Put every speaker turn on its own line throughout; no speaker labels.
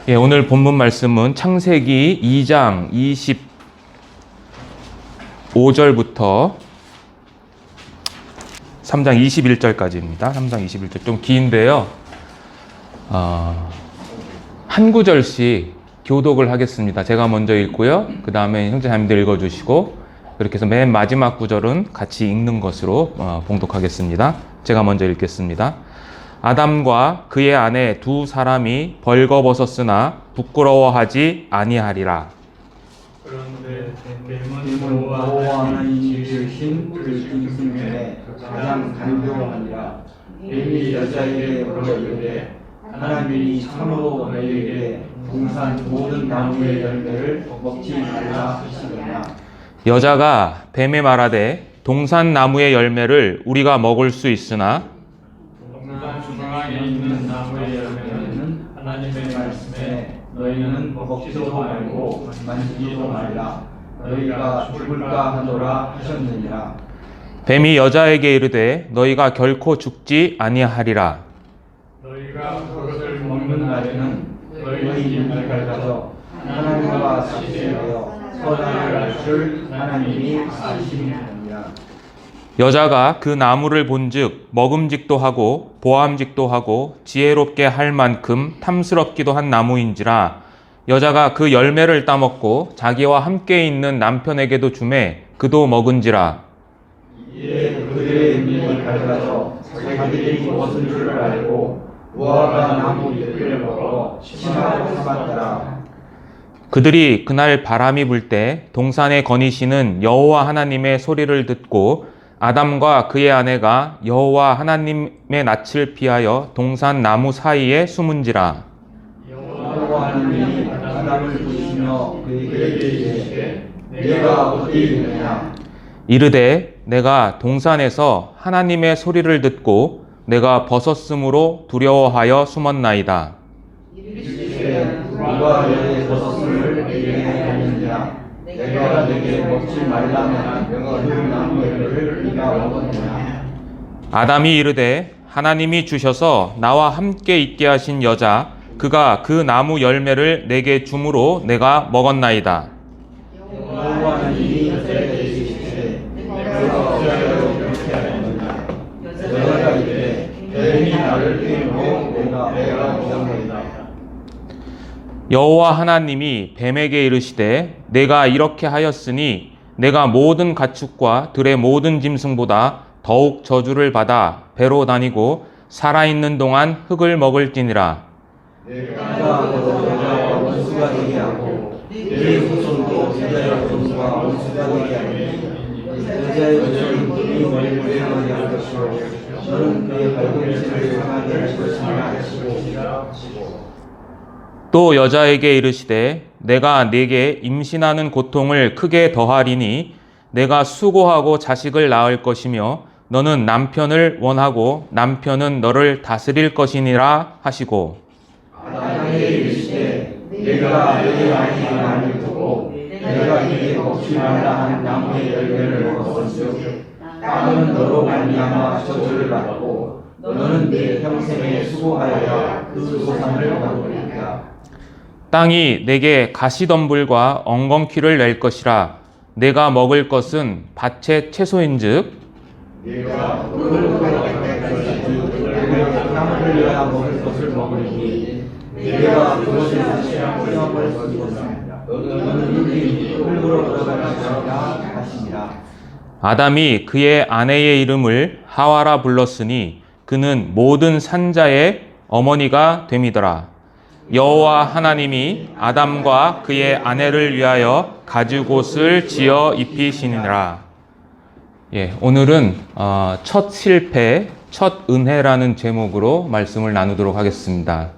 예, 오늘 본문 말씀은 창세기 2장 25절부터 3장 21절까지입니다. 3장 21절 좀 긴데요. 한 구절씩 교독을 하겠습니다. 제가 먼저 읽고요. 그 다음에 형제자매들 읽어주시고 그렇게 해서 맨 마지막 구절은 같이 읽는 것으로 봉독하겠습니다. 제가 먼저 읽겠습니다. 아담과 그의 아내 두 사람이 벌거벗었으나 부끄러워하지 아니하리라.
그런데 뱀은 여호와 하나님이 지으신 그 짐승에 가장 간교하니라. 뱀이 여자에게 물어 이르되 하나님이 참으로 너희에게 동산 모든 나무의 열매를 먹지 말라 하시느냐.
여자가 뱀에 말하되 동산 나무의 열매를 우리가 먹을 수 있으나
동산 중앙에 있는 나무의 열매는 하나님의 말씀에 너희는 먹지도 말고 만지지도 말라. 너희가 죽을까 하노라 하셨느니라.
뱀이 여자에게 이르되 너희가 결코 죽지 아니하리라.
너희가 그것을 먹는 날에는 너희 눈을 밝아져 하나님과 같이 되어 선악을 알 줄 하나님이 아시느니라.
여자가 그 나무를 본즉 먹음직도 하고 보암직도 하고 지혜롭게 할 만큼 탐스럽기도 한 나무인지라. 여자가 그 열매를 따먹고 자기와 함께 있는 남편에게도 주매 그도 먹은지라.
이에 그들의 눈이 밝아져 자기들이 무엇인 줄 알고 무화과 나무 잎을 먹어 심하고 삼았더라.
그들이 그날 바람이 불 때 동산에 거니시는 여호와 하나님의 소리를 듣고 아담과 그의 아내가 여호와 하나님의 낯을 피하여 동산 나무 사이에 숨은지라.
여호와 하나님이 아담을 부르시며 그에게 이르시되 내가 어디 있느냐.
이르되 내가 동산에서 하나님의 소리를 듣고 내가 벗었으므로 두려워하여 숨었나이다.
이르시되 누가 너의 벗었음을 내게 하였느냐. 내가 내게 먹지 말라는 그 나무 열매를 네가 먹었느냐.
아담이 이르되 하나님이 주셔서 나와 함께 있게 하신 여자 그가 그 나무 열매를 내게 주므로 내가 먹었나이다.
여호와 하나님이 여자에게 이르시되 내가 어찌하여 그렇게 하였느냐. 여자가 이르되 뱀이 나를 꾀고 내가 먹었나이다.
여호와 하나님이 뱀에게 이르시되 내가 이렇게 하였으니 내가 모든 가축과 들의 모든 짐승보다 더욱 저주를 받아 배로 다니고 살아있는 동안 흙을 먹을지니라.
내가 여자와 원수가 되게 하고 네 후손도 여자의 후손과 원수가 되게 하니 여자의 후손은 이 머리를 상하게 할 것이요 너는 그의 발꿈치를 상하게 할 것이니라 하시고.
또 여자에게 이르시되 내가 네게 임신하는 고통을 크게 더하리니 내가 수고하고 자식을 낳을 것이며 너는 남편을 원하고 남편은 너를 다스릴 것이니라 하시고.
아담에게 이르시되 내가 너의 아내를 보고 내가 네게 먹지 말라 한 나무의 열매를 먹었으니 땅은 너로 말미암아 저주를 받고 너는 네 평생에 수고하여야 그 보상을 받으리라.
땅이 내게 가시덤불과 엉겅퀴를 낼 것이라. 내가 먹을 것은 밭의 채소인즉
내가 흙을 땅을 흘려야 먹을 것을 먹으리니 내가 그것을 다시 헐렁을 거두었습니다. 너는 흙이 흙으로 들어갈 것이라 하시니라.
아담이 그의 아내의 이름을 하와라 불렀으니 그는 모든 산자의 어머니가 됨이더라. 여호와 하나님이 아담과 그의 아내를 위하여 가죽옷을 지어 입히시니라. 예, 오늘은 첫 실패, 첫 은혜라는 제목으로 말씀을 나누도록 하겠습니다.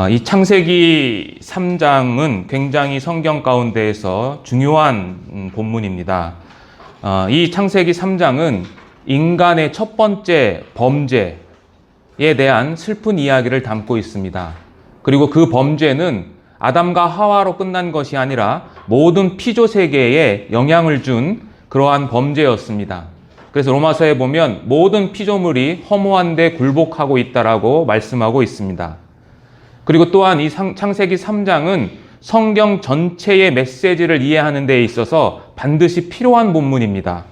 이 창세기 3장은 굉장히 성경 가운데에서 중요한 본문입니다. 이 창세기 3장은 인간의 첫 번째 범죄에 대한 슬픈 이야기를 담고 있습니다. 그리고 그 범죄는 아담과 하와로 끝난 것이 아니라 모든 피조 세계에 영향을 준 그러한 범죄였습니다. 그래서 로마서에 보면 모든 피조물이 허무한데 굴복하고 있다라고 말씀하고 있습니다. 그리고 또한 이 창세기 3장은 성경 전체의 메시지를 이해하는 데 있어서 반드시 필요한 본문입니다.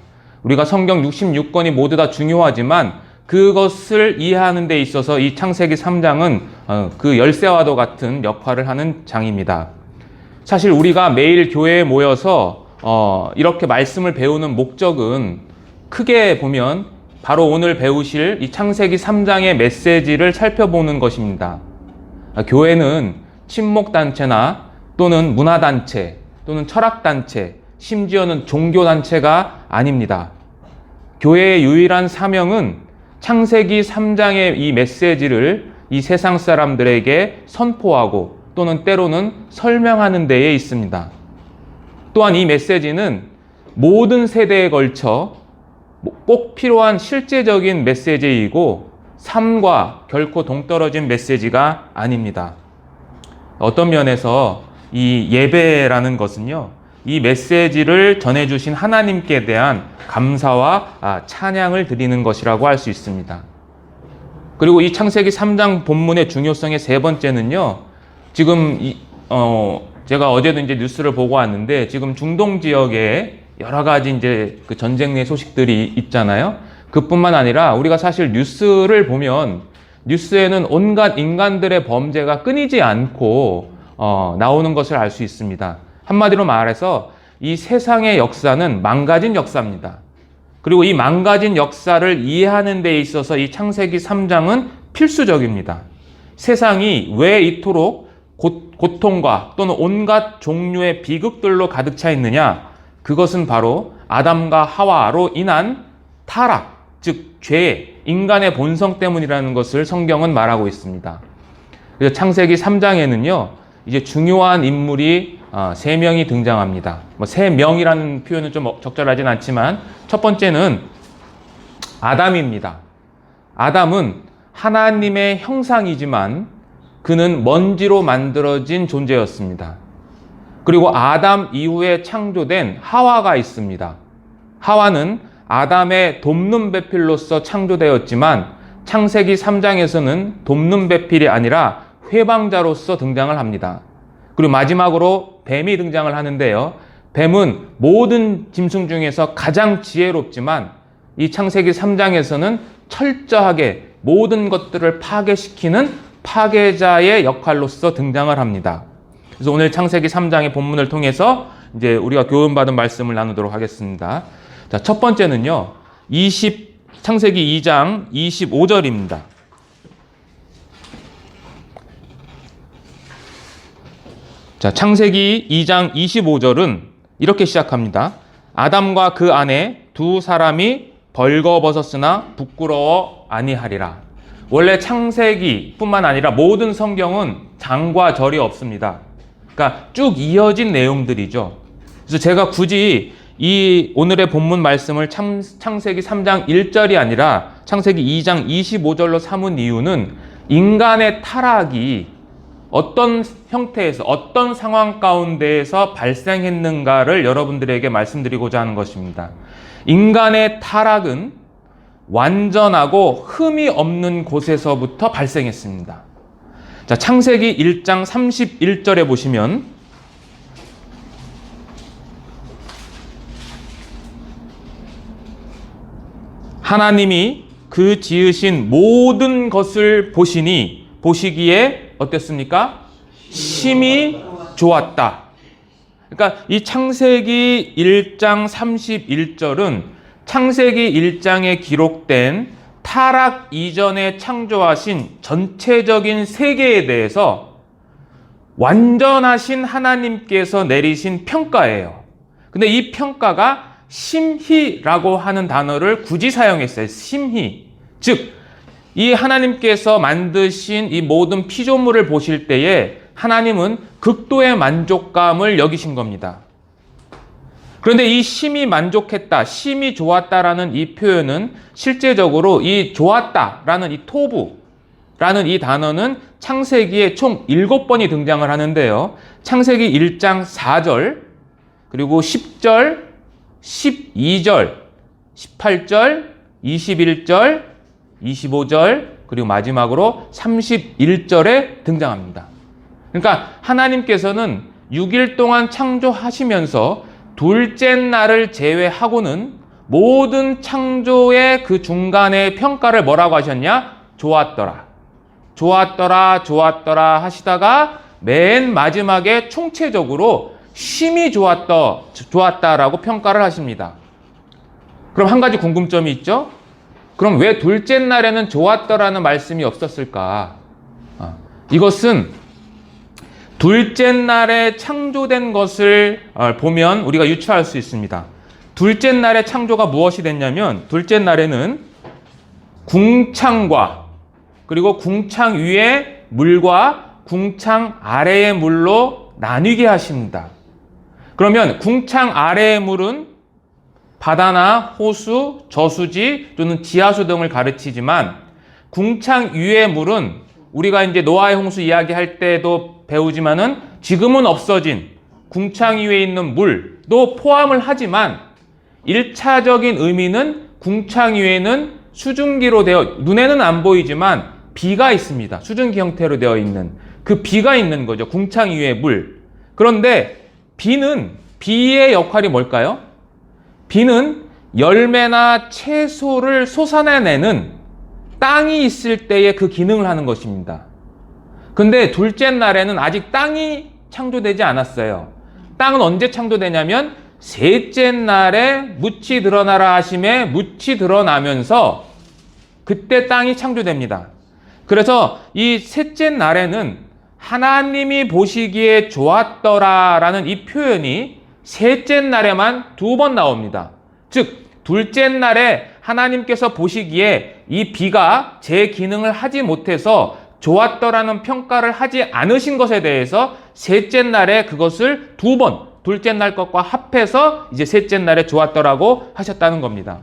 우리가 성경 66권이 모두 다 중요하지만 그것을 이해하는 데 있어서 이 창세기 3장은 그 열쇠와도 같은 역할을 하는 장입니다. 사실 우리가 매일 교회에 모여서 이렇게 말씀을 배우는 목적은 크게 보면 바로 오늘 배우실 이 창세기 3장의 메시지를 살펴보는 것입니다. 교회는 친목단체나 또는 문화단체 또는 철학단체, 심지어는 종교단체가 아닙니다. 교회의 유일한 사명은 창세기 3장의 이 메시지를 이 세상 사람들에게 선포하고 또는 때로는 설명하는 데에 있습니다. 또한 이 메시지는 모든 세대에 걸쳐 꼭 필요한 실제적인 메시지이고 삶과 결코 동떨어진 메시지가 아닙니다. 어떤 면에서 이 예배라는 것은요, 이 메시지를 전해주신 하나님께 대한 감사와 찬양을 드리는 것이라고 할 수 있습니다. 그리고 이 창세기 3장 본문의 중요성의 세 번째는요, 지금 제가 어제도 이제 뉴스를 보고 왔는데 지금 중동 지역에 여러 가지 이제 그 전쟁 내 소식들이 있잖아요. 그뿐만 아니라 우리가 사실 뉴스를 보면 뉴스에는 온갖 인간들의 범죄가 끊이지 않고 나오는 것을 알 수 있습니다. 한마디로 말해서 이 세상의 역사는 망가진 역사입니다. 그리고 이 망가진 역사를 이해하는 데 있어서 이 창세기 3장은 필수적입니다. 세상이 왜 이토록 고통과 또는 온갖 종류의 비극들로 가득 차 있느냐? 그것은 바로 아담과 하와로 인한 타락, 즉 죄, 인간의 본성 때문이라는 것을 성경은 말하고 있습니다. 그래서 창세기 3장에는요, 이제 중요한 인물이 3명이 등장합니다. 3명이라는 표현은 좀 적절하진 않지만 첫 번째는 아담입니다. 아담은 하나님의 형상이지만 그는 먼지로 만들어진 존재였습니다. 그리고 아담 이후에 창조된 하와가 있습니다. 하와는 아담의 돕는 배필로서 창조되었지만 창세기 3장에서는 돕는 배필이 아니라 회방자로서 등장을 합니다. 그리고 마지막으로 뱀이 등장을 하는데요. 뱀은 모든 짐승 중에서 가장 지혜롭지만 이 창세기 3장에서는 철저하게 모든 것들을 파괴시키는 파괴자의 역할로서 등장을 합니다. 그래서 오늘 창세기 3장의 본문을 통해서 이제 우리가 교훈받은 말씀을 나누도록 하겠습니다. 자, 첫 번째는요, 창세기 2장 25절입니다. 자, 창세기 2장 25절은 이렇게 시작합니다. 아담과 그 아내 두 사람이 벌거벗었으나 부끄러워 아니하리라. 원래 창세기뿐만 아니라 모든 성경은 장과 절이 없습니다. 그러니까 쭉 이어진 내용들이죠. 그래서 제가 굳이 이 오늘의 본문 말씀을 창세기 3장 1절이 아니라 창세기 2장 25절로 삼은 이유는 인간의 타락이 어떤 형태에서 어떤 상황 가운데에서 발생했는가를 여러분들에게 말씀드리고자 하는 것입니다. 인간의 타락은 완전하고 흠이 없는 곳에서부터 발생했습니다. 자, 창세기 1장 31절에 보시면 하나님이 그 지으신 모든 것을 보시기에 어땠습니까? 심히 좋았다. 그러니까 이 창세기 1장 31절은 창세기 1장에 기록된 타락 이전에 창조하신 전체적인 세계에 대해서 완전하신 하나님께서 내리신 평가예요. 근데 이 평가가 심히라고 하는 단어를 굳이 사용했어요. 심히. 즉, 이 하나님께서 만드신 이 모든 피조물을 보실 때에 하나님은 극도의 만족감을 여기신 겁니다. 그런데 이 심히 만족했다, 심히 좋았다라는 이 표현은 실제적으로 이 좋았다라는 이 토부라는 이 단어는 창세기에 총 7번이 등장을 하는데요. 창세기 1장 4절, 그리고 10절, 12절, 18절, 21절, 25절, 그리고 마지막으로 31절에 등장합니다. 그러니까 하나님께서는 6일 동안 창조하시면서 둘째 날을 제외하고는 모든 창조의 그 중간에 평가를 뭐라고 하셨냐? 좋았더라. 좋았더라, 좋았더라 하시다가 맨 마지막에 총체적으로 심히 좋았다라고 평가를 하십니다. 그럼 한 가지 궁금점이 있죠? 그럼 왜 둘째 날에는 좋았더라는 말씀이 없었을까? 이것은 둘째 날에 창조된 것을 보면 우리가 유추할 수 있습니다. 둘째 날에 창조가 무엇이 됐냐면 둘째 날에는 궁창과 그리고 궁창 위의 물과 궁창 아래의 물로 나뉘게 하십니다. 그러면 궁창 아래의 물은 바다나 호수, 저수지 또는 지하수 등을 가르치지만 궁창 위의 물은 우리가 이제 노아의 홍수 이야기할 때도 배우지만은 지금은 없어진 궁창 위에 있는 물도 포함을 하지만 1차적인 의미는 궁창 위에는 수증기로 되어 눈에는 안 보이지만 비가 있습니다. 수증기 형태로 되어 있는 그 비가 있는 거죠. 궁창 위의 물. 그런데 비의 역할이 뭘까요? 비는 열매나 채소를 솟아내는 땅이 있을 때의 그 기능을 하는 것입니다. 근데 둘째 날에는 아직 땅이 창조되지 않았어요. 땅은 언제 창조되냐면 셋째 날에 묻이 드러나라 하심에 묻이 드러나면서 그때 땅이 창조됩니다. 그래서 이 셋째 날에는 하나님이 보시기에 좋았더라라는 이 표현이 셋째 날에만 2번 나옵니다. 즉 둘째 날에 하나님께서 보시기에 이 비가 제 기능을 하지 못해서 좋았더라는 평가를 하지 않으신 것에 대해서 셋째 날에 그것을 2번 둘째 날 것과 합해서 이제 셋째 날에 좋았더라고 하셨다는 겁니다.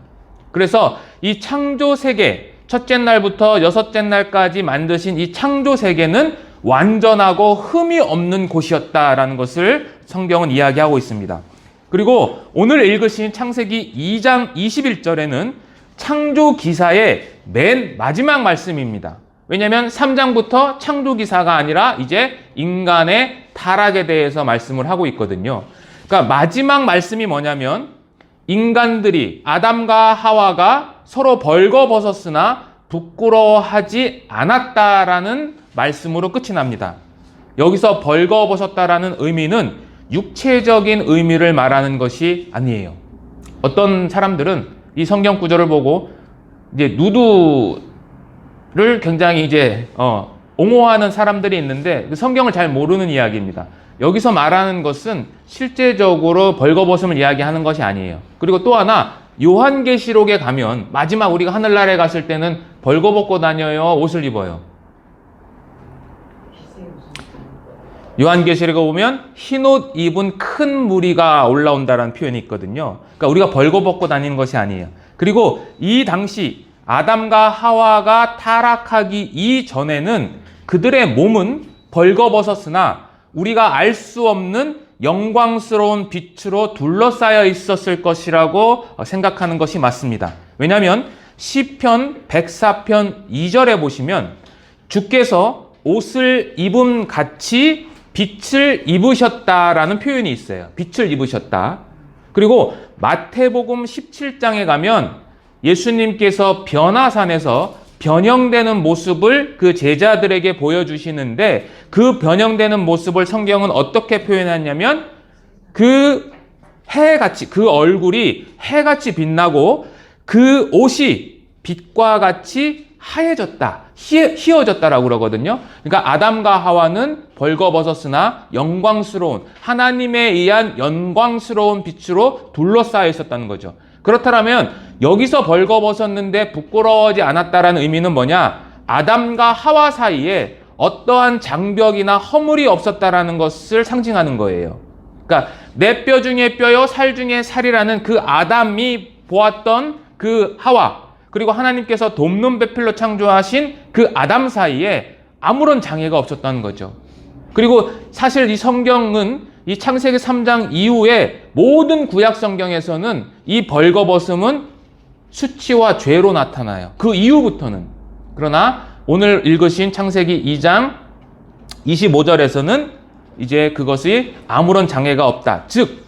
그래서 이 창조 세계 첫째 날부터 여섯째 날까지 만드신 이 창조 세계는 완전하고 흠이 없는 곳이었다라는 것을 성경은 이야기하고 있습니다. 그리고 오늘 읽으신 창세기 2장 21절에는 창조 기사의 맨 마지막 말씀입니다. 왜냐하면 3장부터 창조 기사가 아니라 이제 인간의 타락에 대해서 말씀을 하고 있거든요. 그러니까 마지막 말씀이 뭐냐면 인간들이 아담과 하와가 서로 벌거벗었으나 부끄러워하지 않았다라는 말씀으로 끝이 납니다. 여기서 벌거벗었다라는 의미는 육체적인 의미를 말하는 것이 아니에요. 어떤 사람들은 이 성경 구절을 보고 이제 누드를 굉장히 이제 옹호하는 사람들이 있는데 성경을 잘 모르는 이야기입니다. 여기서 말하는 것은 실제적으로 벌거벗음을 이야기하는 것이 아니에요. 그리고 또 하나 요한계시록에 가면 마지막 우리가 하늘나라에 갔을 때는 벌거벗고 다녀요, 옷을 입어요? 요한계시록에 보면 흰옷 입은 큰 무리가 올라온다라는 표현이 있거든요. 그러니까 우리가 벌거벗고 다니는 것이 아니에요. 그리고 이 당시 아담과 하와가 타락하기 이전에는 그들의 몸은 벌거벗었으나 우리가 알 수 없는 영광스러운 빛으로 둘러싸여 있었을 것이라고 생각하는 것이 맞습니다. 왜냐하면 시편 104편 2절에 보시면 주께서 옷을 입음 같이 빛을 입으셨다라는 표현이 있어요. 빛을 입으셨다. 그리고 마태복음 17장에 가면 예수님께서 변화산에서 변형되는 모습을 그 제자들에게 보여주시는데 그 변형되는 모습을 성경은 어떻게 표현했냐면 그 해같이 그 얼굴이 해같이 빛나고 그 옷이 빛과 같이 하얘졌다, 희어졌다라고 그러거든요. 그러니까 아담과 하와는 벌거벗었으나 영광스러운 하나님에 의한 영광스러운 빛으로 둘러싸여 있었다는 거죠. 그렇다면 여기서 벌거벗었는데 부끄러워하지 않았다라는 의미는 뭐냐? 아담과 하와 사이에 어떠한 장벽이나 허물이 없었다라는 것을 상징하는 거예요. 그러니까 내 뼈 중에 뼈요 살 중에 살이라는 그 아담이 보았던 그 하와, 그리고 하나님께서 돕는 배필로 창조하신 그 아담 사이에 아무런 장애가 없었다는 거죠. 그리고 사실 이 성경은 이 창세기 3장 이후에 모든 구약 성경에서는 이 벌거벗음은 수치와 죄로 나타나요. 그 이후부터는. 그러나 오늘 읽으신 창세기 2장 25절에서는 이제 그것이 아무런 장애가 없다. 즉,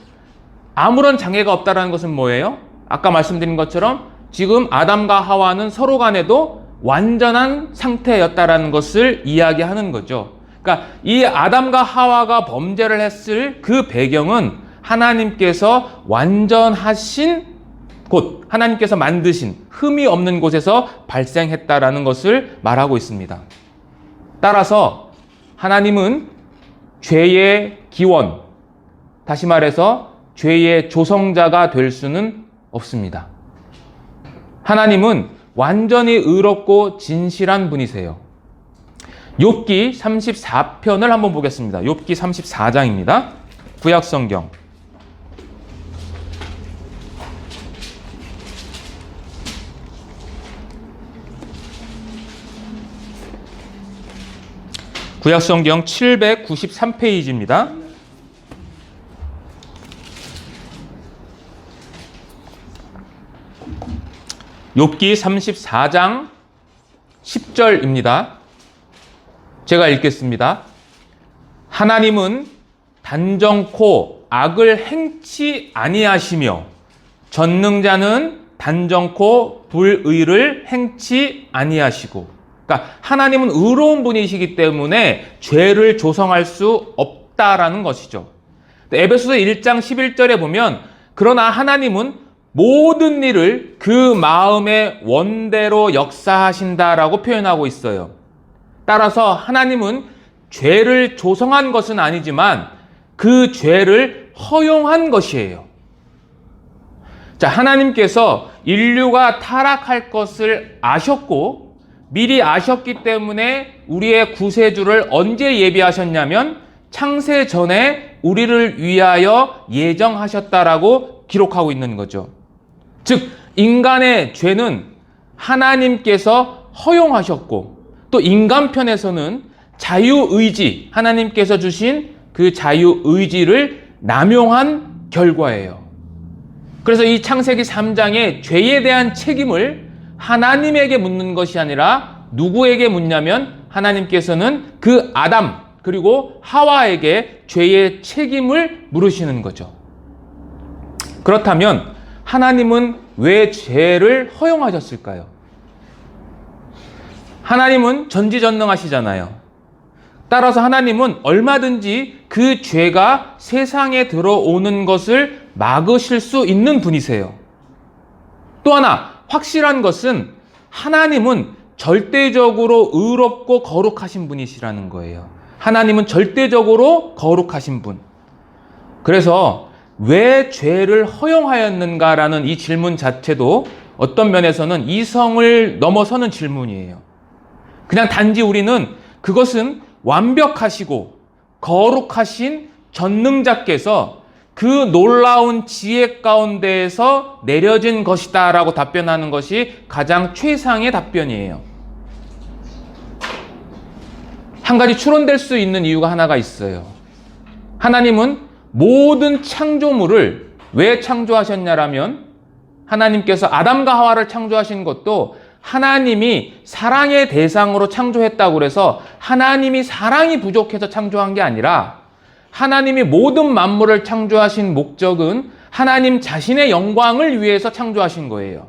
아무런 장애가 없다라는 것은 뭐예요? 아까 말씀드린 것처럼 지금 아담과 하와는 서로 간에도 완전한 상태였다라는 것을 이야기하는 거죠. 그러니까 이 아담과 하와가 범죄를 했을 그 배경은 하나님께서 완전하신 곳, 하나님께서 만드신 흠이 없는 곳에서 발생했다라는 것을 말하고 있습니다. 따라서 하나님은 죄의 기원, 다시 말해서 죄의 조성자가 될 수는 없습니다. 하나님은 완전히 의롭고 진실한 분이세요. 욥기 34편을 한번 보겠습니다. 욥기 34장입니다. 구약성경. 구약성경 793페이지입니다. 욥기 34장 10절입니다. 제가 읽겠습니다. 하나님은 단정코 악을 행치 아니하시며 전능자는 단정코 불의를 행치 아니하시고, 그러니까 하나님은 의로운 분이시기 때문에 죄를 조성할 수 없다라는 것이죠. 에베소서 1장 11절에 보면 그러나 하나님은 모든 일을 그 마음의 원대로 역사하신다라고 표현하고 있어요. 따라서 하나님은 죄를 조성한 것은 아니지만 그 죄를 허용한 것이에요. 자, 하나님께서 인류가 타락할 것을 아셨고 미리 아셨기 때문에 우리의 구세주를 언제 예비하셨냐면 창세 전에 우리를 위하여 예정하셨다라고 기록하고 있는 거죠. 즉, 인간의 죄는 하나님께서 허용하셨고 또 인간 편에서는 자유의지, 하나님께서 주신 그 자유의지를 남용한 결과예요. 그래서 이 창세기 3장의 죄에 대한 책임을 하나님에게 묻는 것이 아니라 누구에게 묻냐면 하나님께서는 그 아담 그리고 하와에게 죄의 책임을 물으시는 거죠. 그렇다면 하나님은 왜 죄를 허용하셨을까요? 하나님은 전지전능하시잖아요. 따라서 하나님은 얼마든지 그 죄가 세상에 들어오는 것을 막으실 수 있는 분이세요. 또 하나 확실한 것은 하나님은 절대적으로 의롭고 거룩하신 분이시라는 거예요. 하나님은 절대적으로 거룩하신 분. 그래서 왜 죄를 허용하였는가라는 이 질문 자체도 어떤 면에서는 이성을 넘어서는 질문이에요. 그냥 단지 우리는 그것은 완벽하시고 거룩하신 전능자께서 그 놀라운 지혜 가운데에서 내려진 것이다 라고 답변하는 것이 가장 최상의 답변이에요. 한 가지 추론될 수 있는 이유가 하나가 있어요. 하나님은 모든 창조물을 왜 창조하셨냐라면 하나님께서 아담과 하와를 창조하신 것도 하나님이 사랑의 대상으로 창조했다고 해서 하나님이 사랑이 부족해서 창조한 게 아니라 하나님이 모든 만물을 창조하신 목적은 하나님 자신의 영광을 위해서 창조하신 거예요.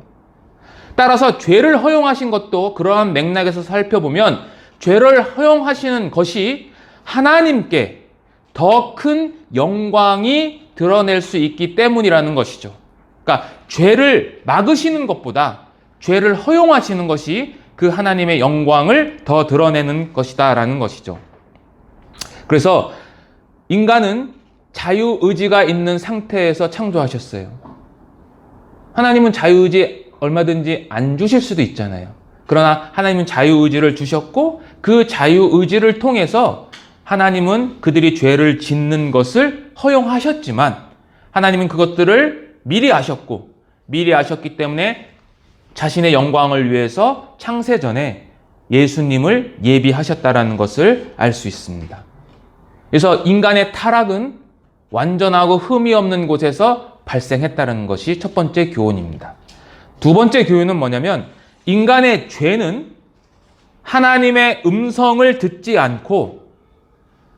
따라서 죄를 허용하신 것도 그러한 맥락에서 살펴보면 죄를 허용하시는 것이 하나님께 더 큰 영광이 드러낼 수 있기 때문이라는 것이죠. 그러니까 죄를 막으시는 것보다 죄를 허용하시는 것이 그 하나님의 영광을 더 드러내는 것이다라는 것이죠. 그래서 인간은 자유의지가 있는 상태에서 창조하셨어요. 하나님은 자유의지 얼마든지 안 주실 수도 있잖아요. 그러나 하나님은 자유의지를 주셨고 그 자유의지를 통해서 하나님은 그들이 죄를 짓는 것을 허용하셨지만 하나님은 그것들을 미리 아셨고 미리 아셨기 때문에 자신의 영광을 위해서 창세전에 예수님을 예비하셨다라는 것을 알 수 있습니다. 그래서 인간의 타락은 완전하고 흠이 없는 곳에서 발생했다는 것이 첫 번째 교훈입니다. 두 번째 교훈은 뭐냐면 인간의 죄는 하나님의 음성을 듣지 않고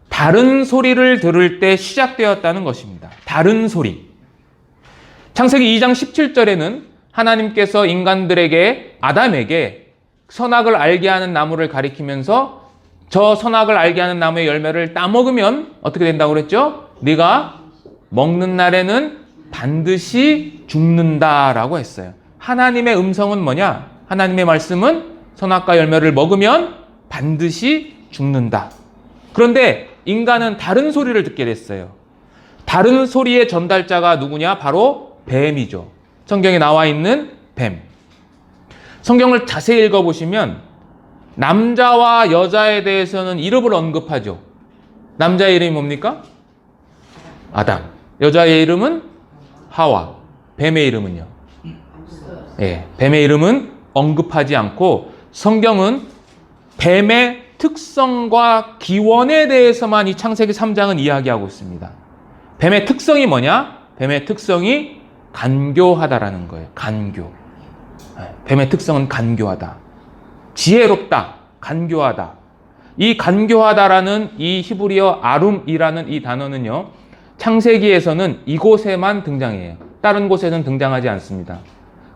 다른 소리를 들을 때 시작되었다는 것입니다. 다른 소리. 창세기 2장 17절에는 하나님께서 인간들에게, 아담에게 선악을 알게 하는 나무를 가리키면서 저 선악을 알게 하는 나무의 열매를 따먹으면 어떻게 된다고 그랬죠? 네가 먹는 날에는 반드시 죽는다라고 했어요. 하나님의 음성은 뭐냐? 하나님의 말씀은 선악과 열매를 먹으면 반드시 죽는다. 그런데 인간은 다른 소리를 듣게 됐어요. 다른 소리의 전달자가 누구냐? 바로 뱀이죠. 성경에 나와 있는 뱀. 성경을 자세히 읽어보시면 남자와 여자에 대해서는 이름을 언급하죠. 남자의 이름이 뭡니까? 아담. 여자의 이름은 하와. 뱀의 이름은요? 뱀의 이름은 언급하지 않고 성경은 뱀의 특성과 기원에 대해서만 이 창세기 3장은 이야기하고 있습니다. 뱀의 특성이 뭐냐? 뱀의 특성이 간교하다라는 거예요. 간교. 뱀의 특성은 간교하다. 지혜롭다. 간교하다. 이 간교하다라는 이 히브리어 아룸이라는 이 단어는요, 창세기에서는 이곳에만 등장해요. 다른 곳에는 등장하지 않습니다.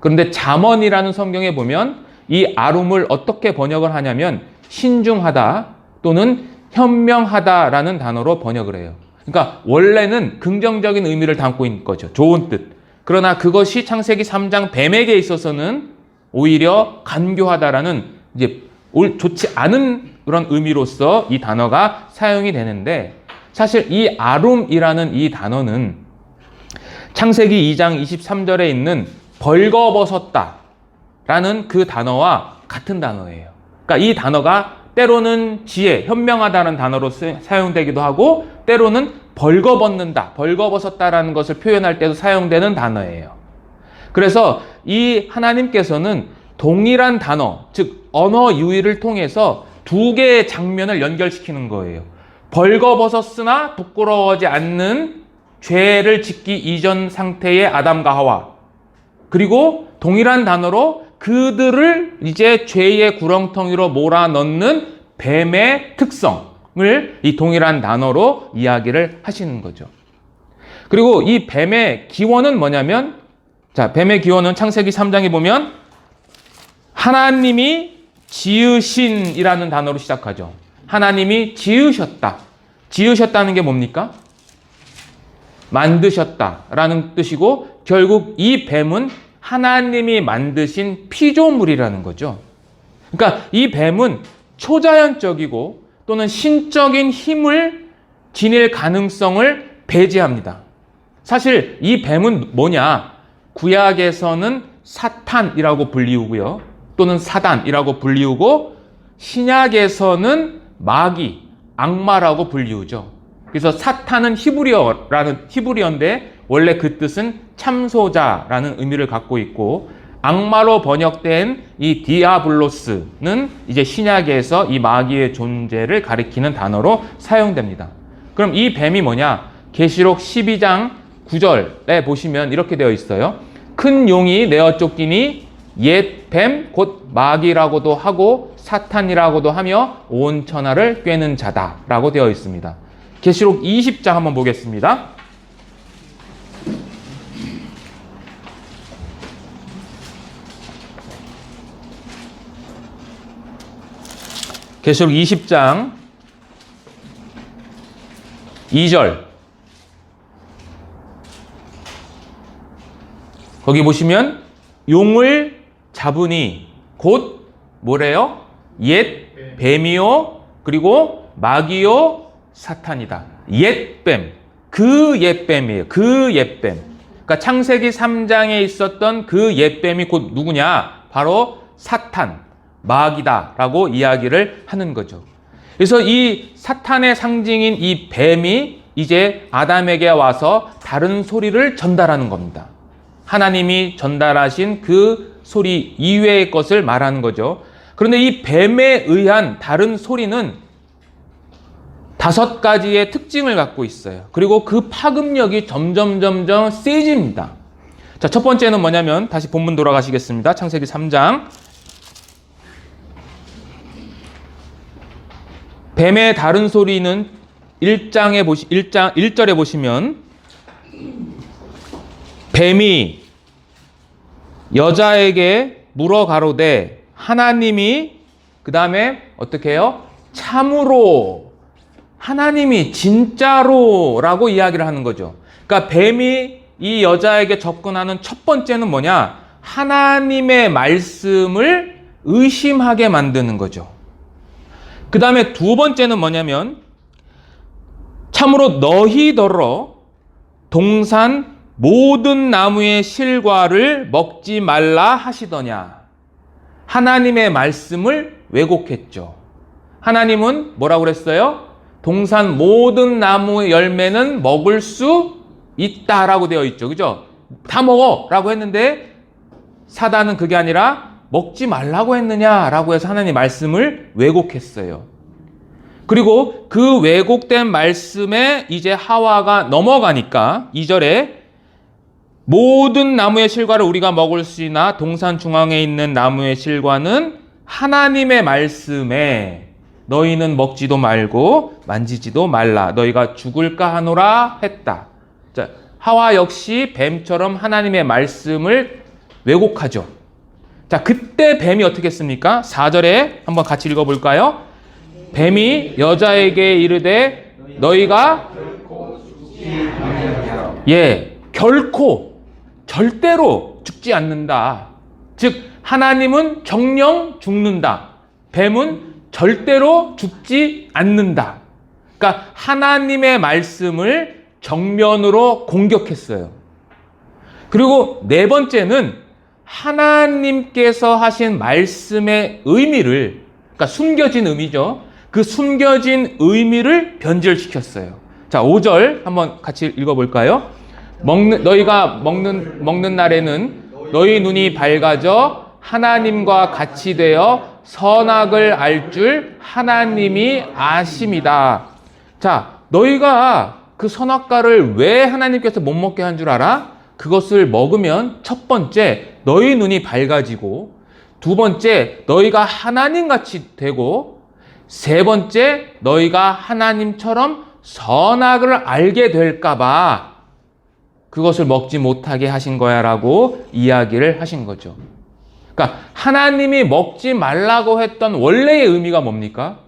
그런데 잠언이라는 성경에 보면 이 아룸을 어떻게 번역을 하냐면 신중하다 또는 현명하다라는 단어로 번역을 해요. 그러니까 원래는 긍정적인 의미를 담고 있는 거죠. 좋은 뜻. 그러나 그것이 창세기 3장 뱀에게 있어서는 오히려 간교하다라는 이제 좋지 않은 그런 의미로서 이 단어가 사용이 되는데, 사실 이 아룸이라는 이 단어는 창세기 2장 23절에 있는 벌거벗었다 라는 그 단어와 같은 단어예요. 그러니까 이 단어가 때로는 지혜, 현명하다는 단어로 사용되기도 하고 때로는 벌거벗는다, 벌거벗었다라는 것을 표현할 때도 사용되는 단어예요. 그래서 이 하나님께서는 동일한 단어, 즉 언어 유희를 통해서 두 개의 장면을 연결시키는 거예요. 벌거벗었으나 부끄러워하지 않는 죄를 짓기 이전 상태의 아담과 하와, 그리고 동일한 단어로 그들을 이제 죄의 구렁텅이로 몰아넣는 뱀의 특성을 이 동일한 단어로 이야기를 하시는 거죠. 그리고 이 뱀의 기원은 뭐냐면, 자, 뱀의 기원은 창세기 3장에 보면 하나님이 지으신이라는 단어로 시작하죠. 하나님이 지으셨다. 지으셨다는 게 뭡니까? 만드셨다라는 뜻이고, 결국 이 뱀은 하나님이 만드신 피조물이라는 거죠. 그러니까 이 뱀은 초자연적이고 또는 신적인 힘을 지닐 가능성을 배제합니다. 사실 이 뱀은 뭐냐? 구약에서는 사탄이라고 불리우고요, 또는 사단이라고 불리우고, 신약에서는 마귀, 악마라고 불리우죠. 그래서 사탄은 히브리어인데 원래 그 뜻은 참소자라는 의미를 갖고 있고, 악마로 번역된 이 디아블로스는 이제 신약에서 이 마귀의 존재를 가리키는 단어로 사용됩니다. 그럼 이 뱀이 뭐냐? 계시록 12장 9절에 보시면 이렇게 되어 있어요. 큰 용이 내어 쫓기니 옛 뱀 곧 마귀라고도 하고 사탄이라고도 하며 온 천하를 꿰는 자다라고 되어 있습니다. 계시록 20장 한번 보겠습니다. 계시록 20장 2절, 거기 보시면 용을 잡으니 곧 뭐래요? 옛 뱀이요 그리고 마귀요 사탄이다. 옛뱀, 그 옛뱀이에요. 그 옛뱀. 그러니까 창세기 3장에 있었던 그 옛뱀이 곧 누구냐? 바로 사탄, 마귀다라고 이야기를 하는 거죠. 그래서 이 사탄의 상징인 이 뱀이 이제 아담에게 와서 다른 소리를 전달하는 겁니다. 하나님이 전달하신 그 소리 이외의 것을 말하는 거죠. 그런데 이 뱀에 의한 다른 소리는 5가지의 특징을 갖고 있어요. 그리고 그 파급력이 점점 세집니다. 자, 첫 번째는 뭐냐면, 다시 본문 돌아가시겠습니다. 창세기 3장 뱀의 다른 소리는 1절에 보시면 뱀이 여자에게 물어 가로되 하나님이 그 다음에 어떻게 해요? 참으로 하나님이 진짜로 라고 이야기를 하는 거죠. 그러니까 뱀이 이 여자에게 접근하는 첫 번째는 뭐냐? 하나님의 말씀을 의심하게 만드는 거죠. 그 다음에 두 번째는 뭐냐면 참으로 너희더러 동산 모든 나무의 실과를 먹지 말라 하시더냐. 하나님의 말씀을 왜곡했죠. 하나님은 뭐라고 그랬어요? 동산 모든 나무의 열매는 먹을 수 있다라고 되어 있죠. 그죠? 다 먹어 라고 했는데 사단은 그게 아니라 먹지 말라고 했느냐라고 해서 하나님 말씀을 왜곡했어요. 그리고 그 왜곡된 말씀에 이제 하와가 넘어가니까 2절에 모든 나무의 실과를 우리가 먹을 수 있나 동산 중앙에 있는 나무의 실과는 하나님의 말씀에 너희는 먹지도 말고 만지지도 말라 너희가 죽을까 하노라 했다. 자, 하와 역시 뱀처럼 하나님의 말씀을 왜곡하죠. 자, 그때 뱀이 어떻게 했습니까? 4절에 한번 같이 읽어볼까요? 뱀이 여자에게 이르되 너희가 결코 절대로 죽지 않는다. 즉 하나님은 정령 죽는다. 뱀은 절대로 죽지 않는다. 그러니까 하나님의 말씀을 정면으로 공격했어요. 그리고 네 번째는 하나님께서 하신 말씀의 의미를, 그러니까 숨겨진 의미죠. 그 숨겨진 의미를 변질시켰어요. 자, 5절 한번 같이 읽어볼까요? 너희가 먹는 날에는 너희 눈이 밝아져 하나님과 같이 되어 선악을 알 줄 하나님이 아심이다. 자, 너희가 그 선악과를 왜 하나님께서 못 먹게 한 줄 알아? 그것을 먹으면 첫 번째 너희 눈이 밝아지고, 두 번째 너희가 하나님같이 되고, 세 번째 너희가 하나님처럼 선악을 알게 될까 봐 그것을 먹지 못하게 하신 거야 라고 이야기를 하신 거죠. 그러니까 하나님이 먹지 말라고 했던 원래의 의미가 뭡니까?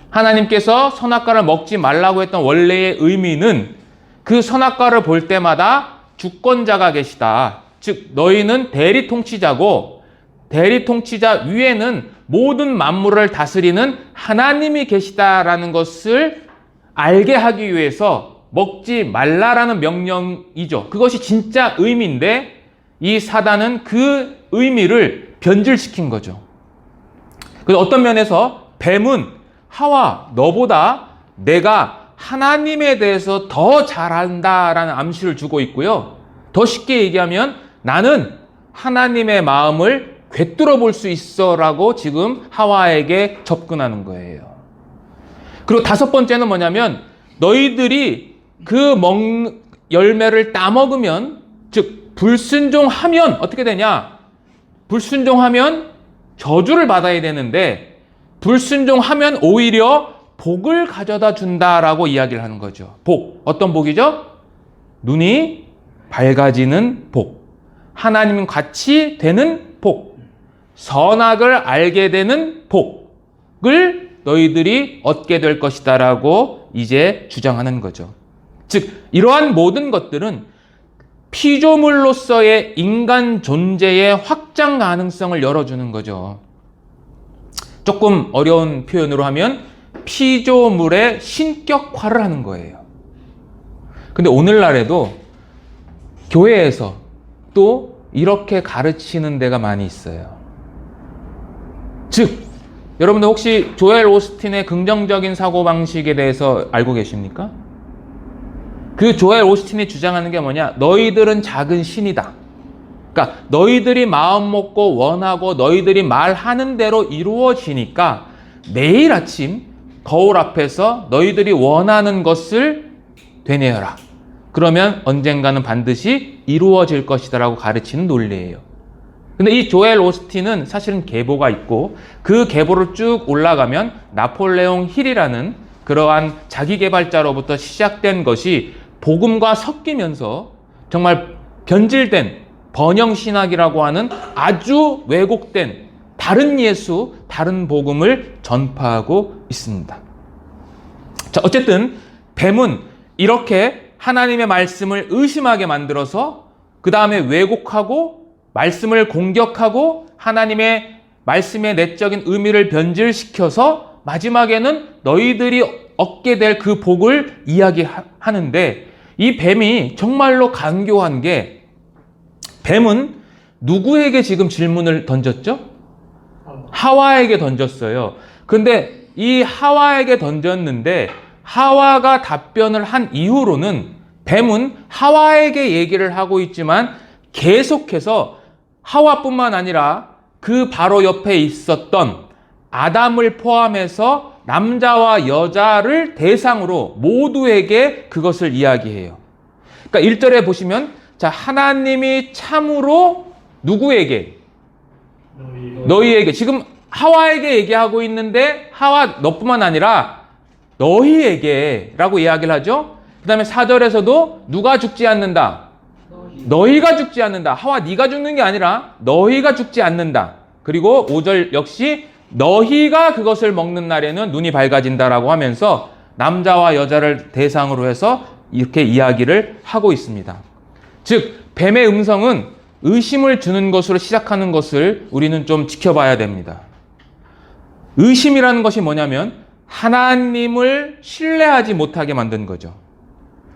하나님께서 선악과를 먹지 말라고 했던 원래의 의미는 그 선악과를 볼 때마다 주권자가 계시다. 즉 너희는 대리 통치자고, 대리 통치자 위에는 모든 만물을 다스리는 하나님이 계시다라는 것을 알게 하기 위해서 먹지 말라라는 명령이죠. 그것이 진짜 의미인데 이 사단은 그 의미를 변질시킨 거죠. 그래서 어떤 면에서 뱀은 하와 너보다 내가 하나님에 대해서 더 잘한다라는 암시를 주고 있고요. 더 쉽게 얘기하면 나는 하나님의 마음을 꿰뚫어 볼 수 있어라고 지금 하와에게 접근하는 거예요. 그리고 다섯 번째는 뭐냐면 너희들이 그 열매를 따먹으면, 즉 불순종하면 어떻게 되냐? 불순종하면 저주를 받아야 되는데 불순종하면 오히려 복을 가져다 준다라고 이야기를 하는 거죠. 복. 어떤 복이죠? 눈이 밝아지는 복. 하나님 같이 되는 복. 선악을 알게 되는 복을 너희들이 얻게 될 것이다라고 이제 주장하는 거죠. 즉 이러한 모든 것들은 피조물로서의 인간 존재의 확장 가능성을 열어주는 거죠. 조금 어려운 표현으로 하면 피조물의 신격화를 하는 거예요. 근데 오늘날에도 교회에서 또 이렇게 가르치는 데가 많이 있어요. 즉 여러분들 혹시 조엘 오스틴의 긍정적인 사고방식에 대해서 알고 계십니까? 그 조엘 오스틴이 주장하는 게 뭐냐? 너희들은 작은 신이다. 그러니까 너희들이 마음 먹고 원하고 너희들이 말하는 대로 이루어지니까 매일 아침 거울 앞에서 너희들이 원하는 것을 되뇌어라. 그러면 언젠가는 반드시 이루어질 것이다 라고 가르치는 논리예요. 근데 이 조엘 오스틴은 사실은 계보가 있고 그 계보를 쭉 올라가면 나폴레옹 힐이라는 그러한 자기개발자로부터 시작된 것이 복음과 섞이면서 정말 변질된 번영신학이라고 하는 아주 왜곡된 다른 예수, 다른 복음을 전파하고 있습니다. 자, 어쨌든 뱀은 이렇게 하나님의 말씀을 의심하게 만들어서 그 다음에 왜곡하고 말씀을 공격하고 하나님의 말씀의 내적인 의미를 변질시켜서 마지막에는 너희들이 얻게 될 그 복을 이야기하는데, 이 뱀이 정말로 간교한 게, 뱀은 누구에게 지금 질문을 던졌죠? 하와에게 던졌어요. 근데 이 하와에게 던졌는데 하와가 답변을 한 이후로는 뱀은 하와에게 얘기를 하고 있지만 계속해서 하와뿐만 아니라 그 바로 옆에 있었던 아담을 포함해서 남자와 여자를 대상으로 모두에게 그것을 이야기해요. 그러니까 1절에 보시면, 자, 하나님이 참으로 누구에게? 너희에게. 지금 하와에게 얘기하고 있는데 하와 너뿐만 아니라 너희에게 라고 이야기를 하죠. 그 다음에 4절에서도 누가 죽지 않는다? 너희가 죽지 않는다. 하와 네가 죽는 게 아니라 너희가 죽지 않는다. 그리고 5절 역시 너희가 그것을 먹는 날에는 눈이 밝아진다라고 하면서 남자와 여자를 대상으로 해서 이렇게 이야기를 하고 있습니다. 즉 뱀의 음성은 의심을 주는 것으로 시작하는 것을 우리는 좀 지켜봐야 됩니다. 의심이라는 것이 뭐냐면 하나님을 신뢰하지 못하게 만든 거죠.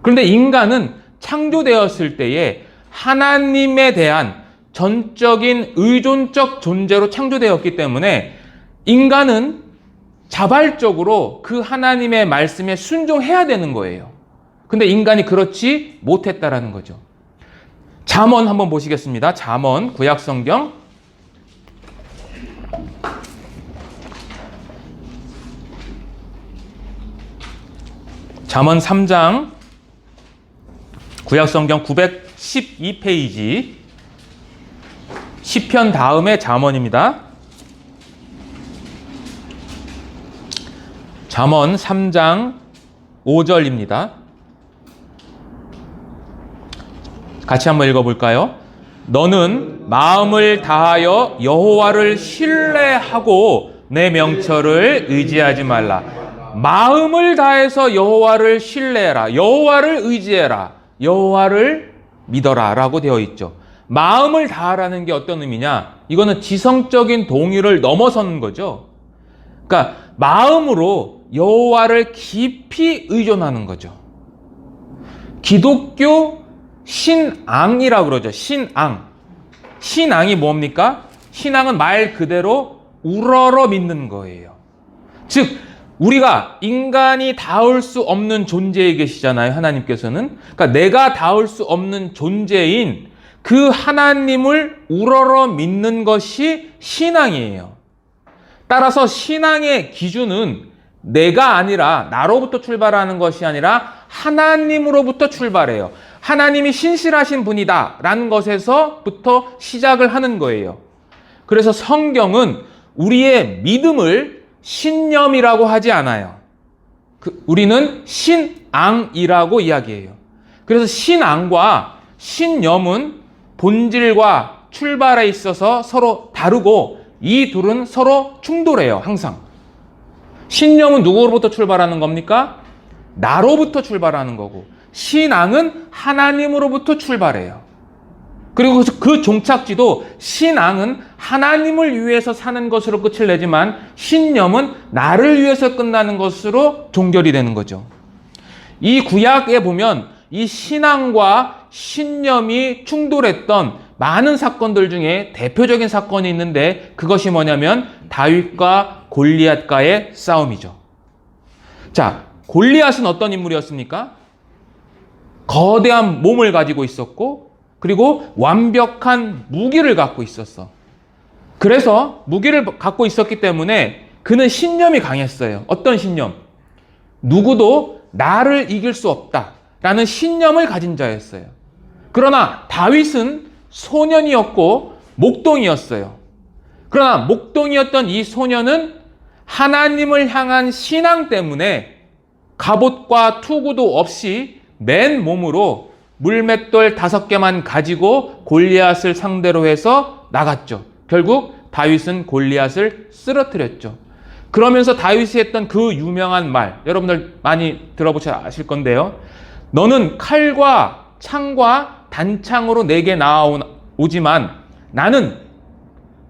그런데 인간은 창조되었을 때에 하나님에 대한 전적인 의존적 존재로 창조되었기 때문에 인간은 자발적으로 그 하나님의 말씀에 순종해야 되는 거예요. 근데 인간이 그렇지 못했다라는 거죠. 잠언 한번 보시겠습니다. 잠언, 구약성경. 잠언 3장, 구약성경 912페이지, 시편 다음에 잠언입니다. 잠언 3장 5절입니다. 같이 한번 읽어볼까요? 너는 마음을 다하여 여호와를 신뢰하고 내 명철을 의지하지 말라. 마음을 다해서 여호와를 신뢰해라. 여호와를 의지해라. 여호와를 믿어라 라고 되어 있죠. 마음을 다하라는 게 어떤 의미냐? 이거는 지성적인 동의를 넘어서는 거죠. 그러니까 마음으로 여호와를 깊이 의존하는 거죠. 기독교 신앙이라고 그러죠. 신앙. 신앙이 뭡니까? 신앙은 말 그대로 우러러 믿는 거예요. 즉 우리가 인간이 닿을 수 없는 존재에 계시잖아요. 하나님께서는. 그러니까 내가 닿을 수 없는 존재인 그 하나님을 우러러 믿는 것이 신앙이에요. 따라서 신앙의 기준은 내가 아니라, 나로부터 출발하는 것이 아니라 하나님으로부터 출발해요. 하나님이 신실하신 분이다 라는 것에서부터 시작을 하는 거예요. 그래서 성경은 우리의 믿음을 신념이라고 하지 않아요. 우리는 신앙이라고 이야기해요. 그래서 신앙과 신념은 본질과 출발에 있어서 서로 다르고 이 둘은 서로 충돌해요. 항상. 신념은 누구로부터 출발하는 겁니까? 나로부터 출발하는 거고, 신앙은 하나님으로부터 출발해요. 그리고 그 종착지도 신앙은 하나님을 위해서 사는 것으로 끝을 내지만 신념은 나를 위해서 끝나는 것으로 종결이 되는 거죠. 이 구약에 보면 이 신앙과 신념이 충돌했던 많은 사건들 중에 대표적인 사건이 있는데 그것이 뭐냐면 다윗과 골리앗과의 싸움이죠. 자, 골리앗은 어떤 인물이었습니까? 거대한 몸을 가지고 있었고 그리고 완벽한 무기를 갖고 있었어. 그래서 무기를 갖고 있었기 때문에 그는 신념이 강했어요. 어떤 신념? 누구도 나를 이길 수 없다라는 신념을 가진 자였어요. 그러나 다윗은 소년이었고 목동이었어요. 그러나 목동이었던 이 소년은 하나님을 향한 신앙 때문에 갑옷과 투구도 없이 맨 몸으로 물맷돌 5개만 가지고 골리앗을 상대로 해서 나갔죠. 결국 다윗은 골리앗을 쓰러뜨렸죠. 그러면서 다윗이 했던 그 유명한 말, 여러분들 많이 들어보셔 아실 건데요. 너는 칼과 창과 단창으로 내게 나아오지만 나는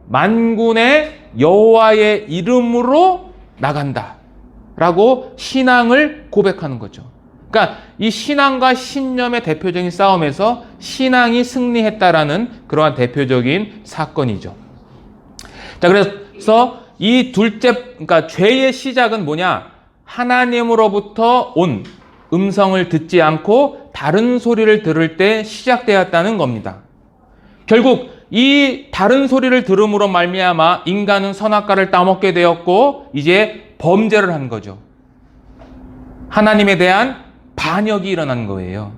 만군의 여호와의 이름으로 나간다 라고 신앙을 고백하는 거죠. 그러니까 이 신앙과 신념의 대표적인 싸움에서 신앙이 승리했다라는 그러한 대표적인 사건이죠. 자, 그래서 이 둘째, 그러니까 죄의 시작은 뭐냐? 하나님으로부터 온 음성을 듣지 않고 다른 소리를 들을 때 시작되었다는 겁니다. 결국 이 다른 소리를 들음으로 말미암아 인간은 선악과를 따먹게 되었고 이제 범죄를 한 거죠. 하나님에 대한 반역이 일어난 거예요.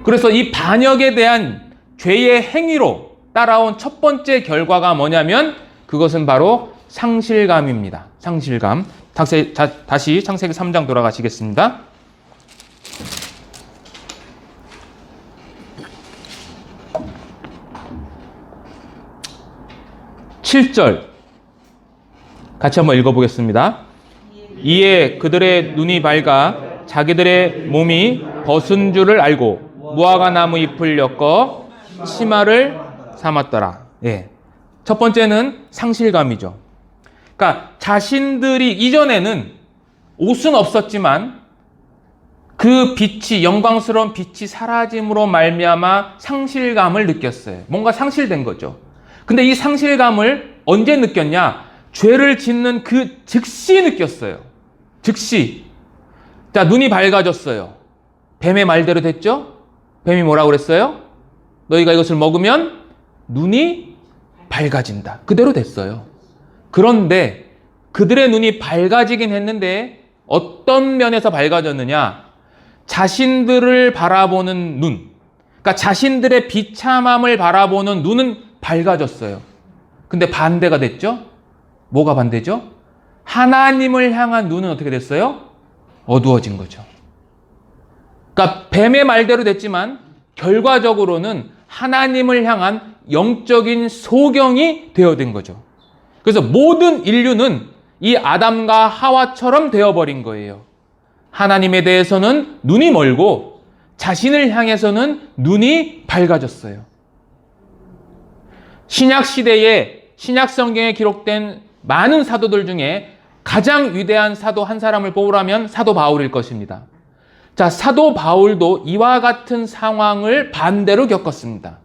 그래서 이 반역에 대한 죄의 행위로 따라온 첫 번째 결과가 뭐냐면 그것은 바로 상실감입니다. 상실감. 다시 창세기 3장 돌아가시겠습니다. 7절 같이 한번 읽어보겠습니다. 이에 그들의 눈이 밝아 자기들의 몸이 벗은 줄을 알고 무화과 나무 잎을 엮어 치마를 삼았더라. 예. 첫 번째는 상실감이죠. 그러니까 자신들이 이전에는 옷은 없었지만 그 빛이, 영광스러운 빛이 사라짐으로 말미암아 상실감을 느꼈어요. 뭔가 상실된 거죠. 근데 이 상실감을 언제 느꼈냐? 죄를 짓는 그 즉시 느꼈어요. 즉시. 자, 눈이 밝아졌어요. 뱀의 말대로 됐죠? 뱀이 뭐라고 그랬어요? 너희가 이것을 먹으면 눈이 밝아진다. 그대로 됐어요. 그런데 그들의 눈이 밝아지긴 했는데 어떤 면에서 밝아졌느냐? 자신들을 바라보는 눈, 그러니까 자신들의 비참함을 바라보는 눈은 밝아졌어요. 근데 반대가 됐죠? 뭐가 반대죠? 하나님을 향한 눈은 어떻게 됐어요? 어두워진 거죠. 그러니까 뱀의 말대로 됐지만 결과적으로는 하나님을 향한 영적인 소경이 되어든 거죠. 그래서 모든 인류는 이 아담과 하와처럼 되어버린 거예요. 하나님에 대해서는 눈이 멀고 자신을 향해서는 눈이 밝아졌어요. 신약시대에 신약성경에 기록된 많은 사도들 중에 가장 위대한 사도 한 사람을 뽑으라면 사도 바울일 것입니다. 자, 사도 바울도 이와 같은 상황을 반대로 겪었습니다.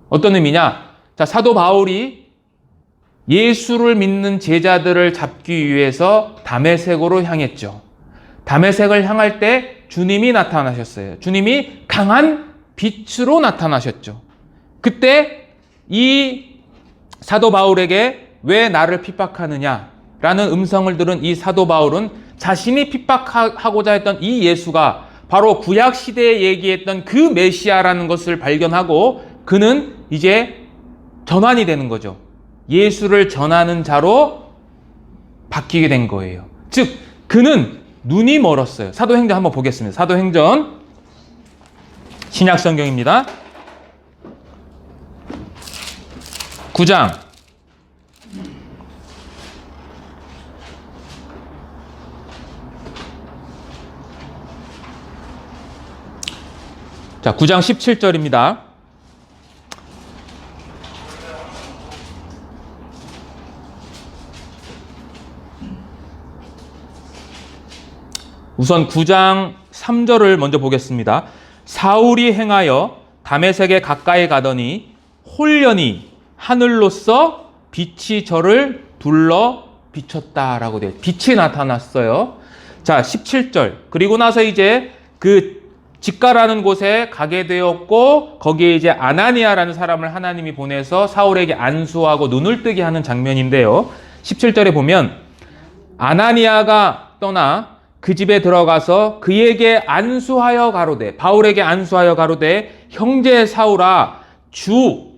어떤 의미냐? 자, 사도 바울이 예수를 믿는 제자들을 잡기 위해서 다메섹으로 향했죠. 다메섹을 향할 때 주님이 나타나셨어요. 주님이 강한 빛으로 나타나셨죠. 그때 이 사도 바울에게 왜 나를 핍박하느냐라는 음성을 들은 이 사도 바울은 자신이 핍박하고자 했던 이 예수가 바로 구약 시대에 얘기했던 그 메시아라는 것을 발견하고 그는 이제 전환이 되는 거죠. 예수를 전하는 자로 바뀌게 된 거예요. 즉 그는 눈이 멀었어요. 사도행전 한번 보겠습니다. 사도행전 신약성경입니다. 9장 자, 9장 17절입니다. 우선 9장 3절을 먼저 보겠습니다. 사울이 행하여 다메섹에 가까이 가더니 홀련히 하늘로서 빛이 저를 둘러 비쳤다라고 돼요. 빛이 나타났어요. 자, 17절. 그리고 나서 이제 그 직가라는 곳에 가게 되었고 거기에 이제 아나니아라는 사람을 하나님이 보내서 사울에게 안수하고 눈을 뜨게 하는 장면인데요. 17절에 보면 아나니아가 떠나 그 집에 들어가서 그에게 안수하여 가로되, 바울에게 안수하여 가로되, 형제 사울아, 주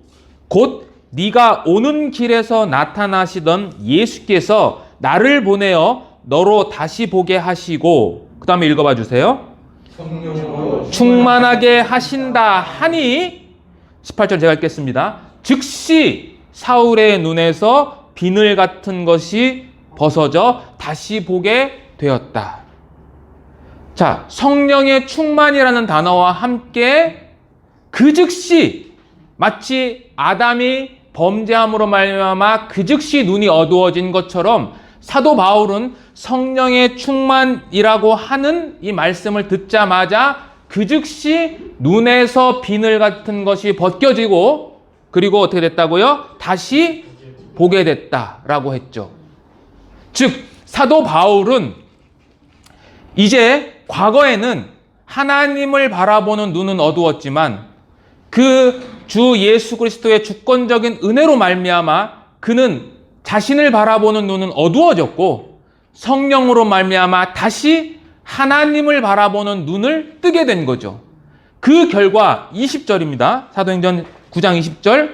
곧 네가 오는 길에서 나타나시던 예수께서 나를 보내어 너로 다시 보게 하시고, 그 다음에 읽어봐 주세요.
성령으로
충만하게 하신다 하니, 18절 제가 읽겠습니다. 즉시 사울의 눈에서 비늘 같은 것이 벗어져 다시 보게 되었다. 자, 성령의 충만이라는 단어와 함께 그 즉시, 마치 아담이 범죄함으로 말미암아 그 즉시 눈이 어두워진 것처럼 사도 바울은 성령의 충만이라고 하는 이 말씀을 듣자마자 그 즉시 눈에서 비늘 같은 것이 벗겨지고, 그리고 어떻게 됐다고요? 다시 보게 됐다라고 했죠. 즉 사도 바울은 이제 과거에는 하나님을 바라보는 눈은 어두웠지만 그 주 예수 그리스도의 주권적인 은혜로 말미암아 그는 자신을 바라보는 눈은 어두워졌고, 성령으로 말미암아 다시 하나님을 바라보는 눈을 뜨게 된 거죠. 그 결과 20절입니다. 사도행전 9장 20절.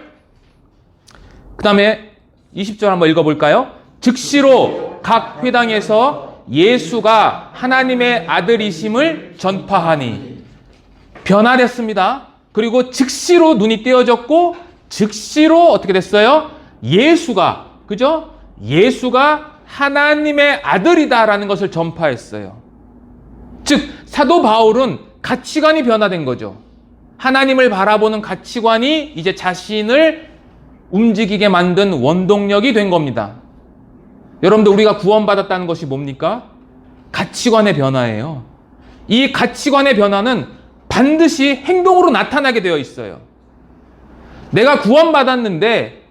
그 다음에 20절 한번 읽어볼까요? 즉시로 각 회당에서 예수가 하나님의 아들이심을 전파하니, 변화됐습니다. 그리고 즉시로 눈이 떼어졌고, 즉시로 어떻게 됐어요? 예수가, 그죠? 예수가 하나님의 아들이다라는 것을 전파했어요. 즉 사도 바울은 가치관이 변화된 거죠. 하나님을 바라보는 가치관이 이제 자신을 움직이게 만든 원동력이 된 겁니다. 여러분들, 우리가 구원받았다는 것이 뭡니까? 가치관의 변화예요. 이 가치관의 변화는 반드시 행동으로 나타나게 되어 있어요. 내가 구원받았는데,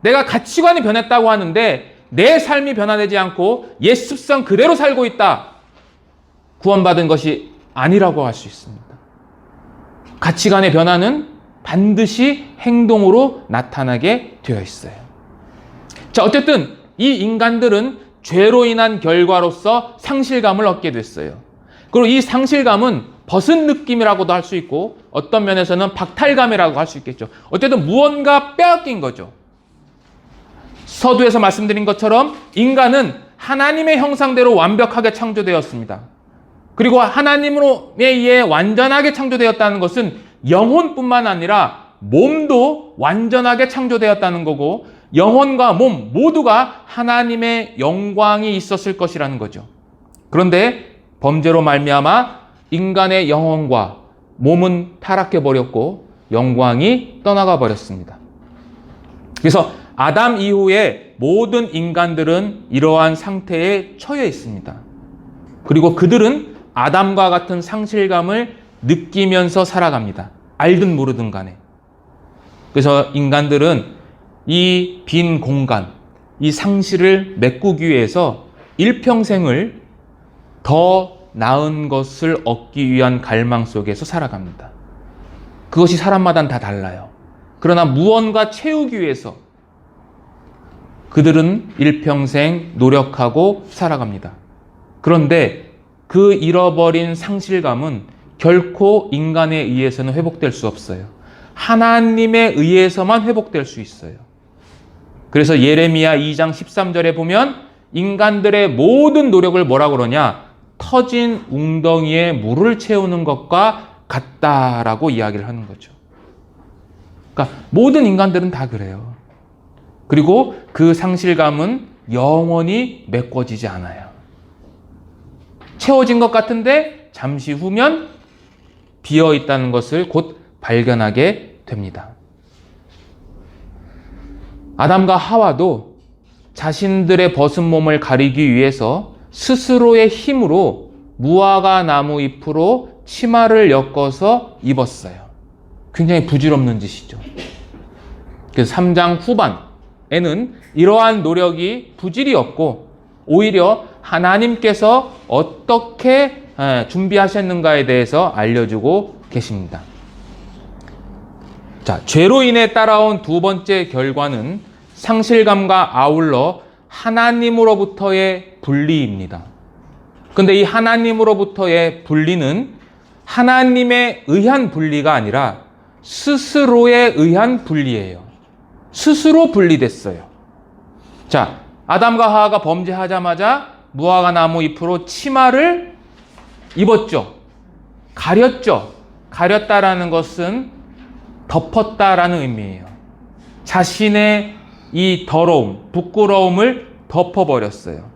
내가 가치관이 변했다고 하는데 내 삶이 변화되지 않고 옛 습성 그대로 살고 있다, 구원받은 것이 아니라고 할 수 있습니다. 가치관의 변화는 반드시 행동으로 나타나게 되어 있어요. 자, 어쨌든 이 인간들은 죄로 인한 결과로서 상실감을 얻게 됐어요. 그리고 이 상실감은 벗은 느낌이라고도 할 수 있고, 어떤 면에서는 박탈감이라고 할 수 있겠죠. 어쨌든 무언가 빼앗긴 거죠. 서두에서 말씀드린 것처럼 인간은 하나님의 형상대로 완벽하게 창조되었습니다. 그리고 하나님으로 의해 완전하게 창조되었다는 것은 영혼뿐만 아니라 몸도 완전하게 창조되었다는 거고, 영혼과 몸 모두가 하나님의 영광이 있었을 것이라는 거죠. 그런데 범죄로 말미암아 인간의 영혼과 몸은 타락해 버렸고 영광이 떠나가 버렸습니다. 그래서 아담 이후에 모든 인간들은 이러한 상태에 처해 있습니다. 그리고 그들은 아담과 같은 상실감을 느끼면서 살아갑니다. 알든 모르든 간에. 그래서 인간들은 이 빈 공간, 이 상실을 메꾸기 위해서 일평생을 더 나은 것을 얻기 위한 갈망 속에서 살아갑니다. 그것이 사람마다 다 달라요. 그러나 무언가 채우기 위해서 그들은 일평생 노력하고 살아갑니다. 그런데 그 잃어버린 상실감은 결코 인간에 의해서는 회복될 수 없어요. 하나님에 의해서만 회복될 수 있어요. 그래서 예레미야 2장 13절에 보면 인간들의 모든 노력을 뭐라고 그러냐? 터진 웅덩이에 물을 채우는 것과 같다라고 이야기를 하는 거죠. 그러니까 모든 인간들은 다 그래요. 그리고 그 상실감은 영원히 메꿔지지 않아요. 채워진 것 같은데 잠시 후면 비어 있다는 것을 곧 발견하게 됩니다. 아담과 하와도 자신들의 벗은 몸을 가리기 위해서 스스로의 힘으로 무화과 나무 잎으로 치마를 엮어서 입었어요. 굉장히 부질없는 짓이죠. 그래서 3장 후반에는 이러한 노력이 부질이 없고 오히려 하나님께서 어떻게 준비하셨는가에 대해서 알려주고 계십니다. 자, 죄로 인해 따라온 두 번째 결과는 상실감과 아울러 하나님으로부터의 분리입니다. 그런데 이 하나님으로부터의 분리는 하나님에 의한 분리가 아니라 스스로에 의한 분리예요. 스스로 분리됐어요. 자, 아담과 하와가 범죄하자마자 무화과 나무 잎으로 치마를 입었죠. 가렸죠. 가렸다라는 것은 덮었다라는 의미예요. 자신의 이 더러움, 부끄러움을 덮어버렸어요.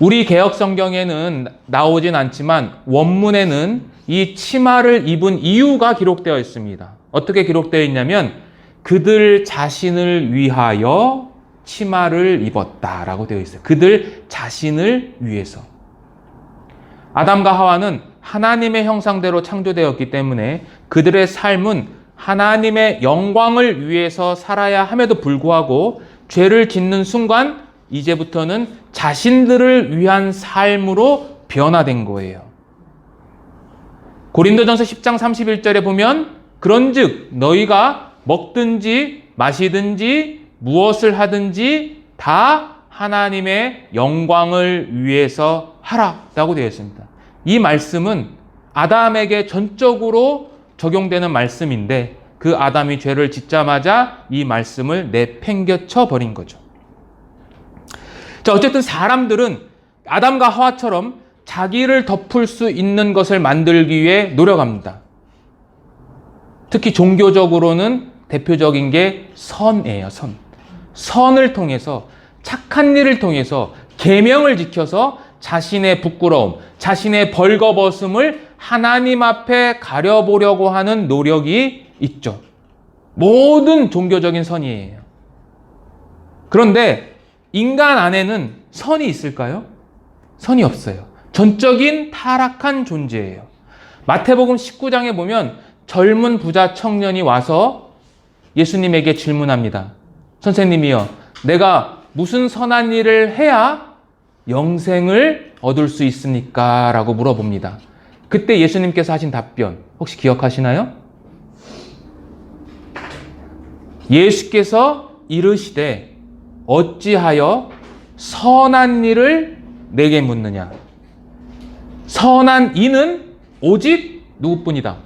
우리 개역 성경에는 나오진 않지만 원문에는 이 치마를 입은 이유가 기록되어 있습니다. 어떻게 기록되어 있냐면 그들 자신을 위하여 치마를 입었다라고 되어 있어요. 그들 자신을 위해서. 아담과 하와는 하나님의 형상대로 창조되었기 때문에 그들의 삶은 하나님의 영광을 위해서 살아야 함에도 불구하고 죄를 짓는 순간 이제부터는 자신들을 위한 삶으로 변화된 거예요. 고린도전서 10장 31절에 보면 그런즉 너희가 먹든지 마시든지 무엇을 하든지 다 하나님의 영광을 위해서 하라라고 되어 있습니다. 이 말씀은 아담에게 전적으로 적용되는 말씀인데 그 아담이 죄를 짓자마자 이 말씀을 내팽겨쳐 버린 거죠. 자, 어쨌든 사람들은 아담과 하와처럼 자기를 덮을 수 있는 것을 만들기 위해 노력합니다. 특히 종교적으로는 대표적인 게 선이에요. 선을 통해서, 착한 일을 통해서, 계명을 지켜서 자신의 부끄러움, 자신의 벌거벗음을 하나님 앞에 가려보려고 하는 노력이 있죠. 모든 종교적인 선이에요. 그런데 인간 안에는 선이 있을까요? 선이 없어요. 전적인 타락한 존재예요. 마태복음 19장에 보면 젊은 부자 청년이 와서 예수님에게 질문합니다. 선생님이요, 내가 무슨 선한 일을 해야 영생을 얻을 수 있습니까? 라고 물어봅니다. 그때 예수님께서 하신 답변 혹시 기억하시나요? 예수께서 이르시되 어찌하여 선한 일을 내게 묻느냐? 선한 이는 오직 누구뿐이다?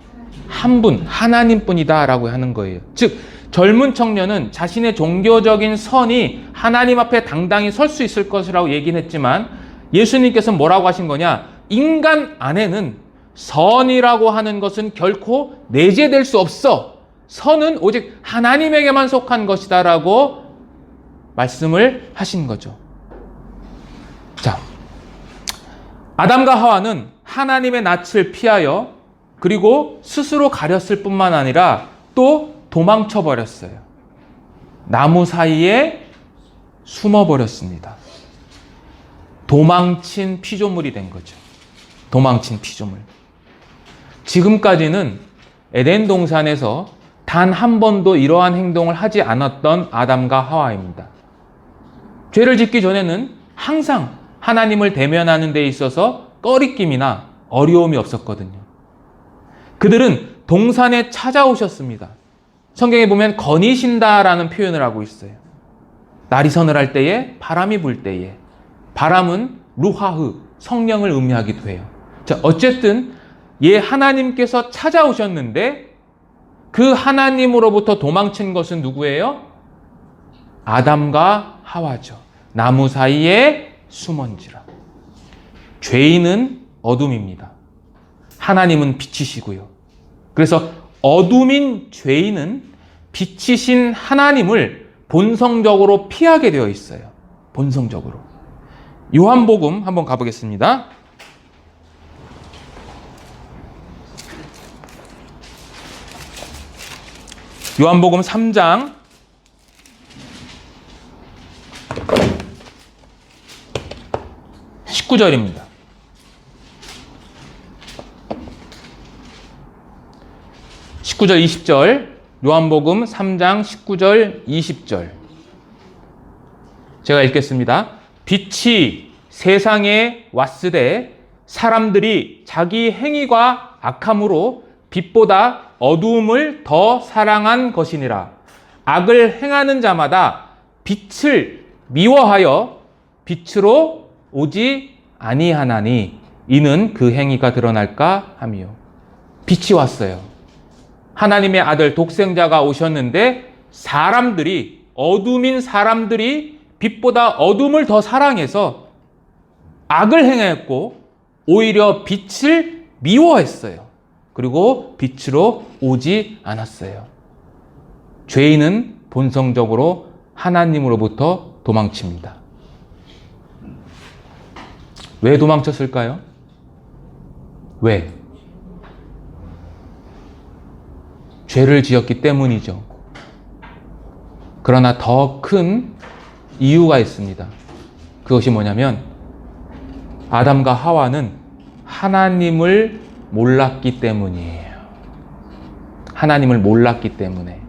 한 분, 하나님뿐이다 라고 하는 거예요. 즉 젊은 청년은 자신의 종교적인 선이 하나님 앞에 당당히 설 수 있을 것이라고 얘기는 했지만 예수님께서 뭐라고 하신 거냐? 인간 안에는 선이라고 하는 것은 결코 내재될 수 없어. 선은 오직 하나님에게만 속한 것이다 라고 말씀을 하신 거죠. 자, 아담과 하와는 하나님의 낯을 피하여 그리고 스스로 가렸을 뿐만 아니라 또 도망쳐 버렸어요. 나무 사이에 숨어 버렸습니다. 도망친 피조물이 된 거죠. 도망친 피조물. 지금까지는 에덴 동산에서 단 한 번도 이러한 행동을 하지 않았던 아담과 하와입니다. 죄를 짓기 전에는 항상 하나님을 대면하는 데 있어서 꺼리낌이나 어려움이 없었거든요. 그들은 동산에 찾아오셨습니다. 성경에 보면 거니신다라는 표현을 하고 있어요. 날이 서늘할 때에, 바람이 불 때에. 바람은 루하흐, 성령을 의미하기도 해요. 자, 어쨌든 하나님께서 찾아오셨는데 그 하나님으로부터 도망친 것은 누구예요? 아담과 하와죠. 나무 사이에 숨은지라. 죄인은 어둠입니다. 하나님은 빛이시고요. 그래서 어둠인 죄인은 빛이신 하나님을 본성적으로 피하게 되어 있어요. 본성적으로. 요한복음 한번 가보겠습니다. 요한복음 3장 19절입니다. 19절 20절 요한복음 3장 19절 20절 제가 읽겠습니다. 빛이 세상에 왔으되 사람들이 자기 행위가 악함으로 빛보다 어두움을 더 사랑한 것이니라. 악을 행하는 자마다 빛을 미워하여 빛으로 오지 아니하나니 이는 그 행위가 드러날까 함이요. 빛이 왔어요. 하나님의 아들 독생자가 오셨는데 사람들이, 어둠인 사람들이 빛보다 어둠을 더 사랑해서 악을 행했고 오히려 빛을 미워했어요. 그리고 빛으로 오지 않았어요. 죄인은 본성적으로 하나님으로부터 도망칩니다. 왜 도망쳤을까요? 왜? 죄를 지었기 때문이죠. 그러나 더 큰 이유가 있습니다. 그것이 뭐냐면 아담과 하와는 하나님을 몰랐기 때문이에요. 하나님을 몰랐기 때문에.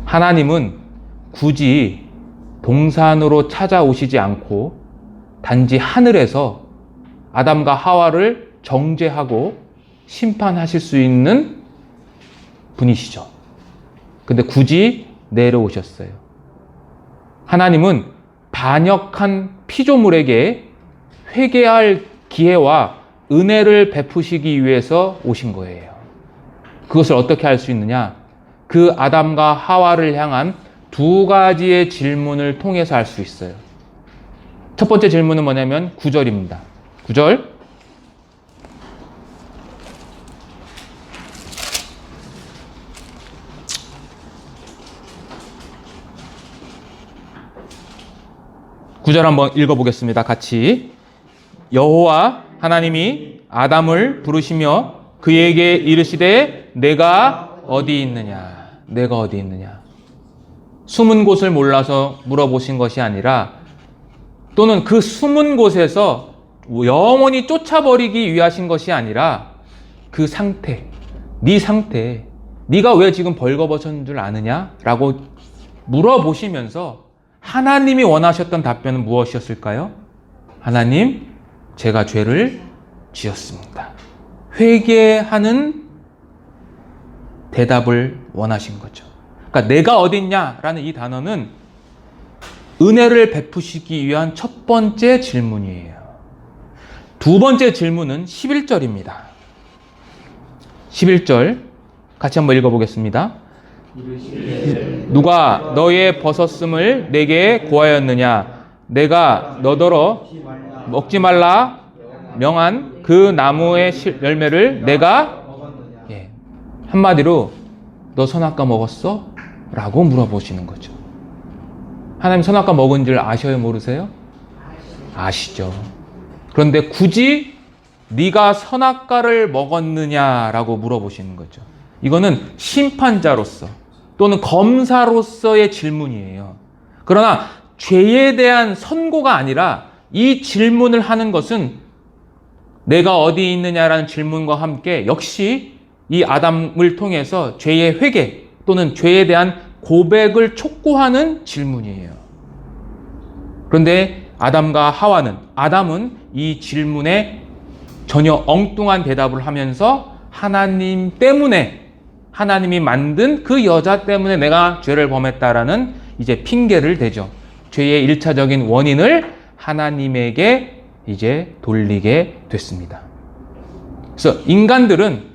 하나님은 굳이 동산으로 찾아오시지 않고 단지 하늘에서 아담과 하와를 정죄하고 심판하실 수 있는 분이시죠. 근데 굳이 내려오셨어요. 하나님은 반역한 피조물에게 회개할 기회와 은혜를 베푸시기 위해서 오신 거예요. 그것을 어떻게 할 수 있느냐? 그 아담과 하와를 향한 두 가지의 질문을 통해서 할 수 있어요. 첫 번째 질문은 뭐냐면 9절입니다. 9절. 구절 한번 읽어보겠습니다. 같이. 여호와 하나님이 아담을 부르시며 그에게 이르시되 내가 어디 있느냐? 내가 어디 있느냐? 숨은 곳을 몰라서 물어보신 것이 아니라 또는 그 숨은 곳에서 영원히 쫓아버리기 위하신 것이 아니라 그 상태, 네 상태, 네가 왜 지금 벌거벗은 줄 아느냐? 라고 물어보시면서 하나님이 원하셨던 답변은 무엇이었을까요? 하나님, 제가 죄를 지었습니다. 회개하는 대답을 원하신 거죠. 그러니까 내가 어딨냐라는 이 단어는 은혜를 베푸시기 위한 첫 번째 질문이에요. 두 번째 질문은 11절입니다. 11절 같이 한번 읽어보겠습니다. 누가 너의 벗었음을 내게 고하였느냐? 내가 너더러 먹지 말라 명한 그 나무의 열매를 내가 한마디로 너 선악과 먹었어? 라고 물어보시는 거죠. 하나님 선악과 먹은 줄 아셔요? 모르세요? 아시죠. 그런데 굳이 네가 선악과를 먹었느냐라고 물어보시는 거죠. 이거는 심판자로서 또는 검사로서의 질문이에요. 그러나 죄에 대한 선고가 아니라 이 질문을 하는 것은 내가 어디 있느냐라는 질문과 함께 역시 이 아담을 통해서 죄의 회개 또는 죄에 대한 고백을 촉구하는 질문이에요. 그런데 아담은 이 질문에 전혀 엉뚱한 대답을 하면서 하나님 때문에, 하나님이 만든 그 여자 때문에 내가 죄를 범했다라는 이제 핑계를 대죠. 죄의 1차적인 원인을 하나님에게 이제 돌리게 됐습니다. 그래서 인간들은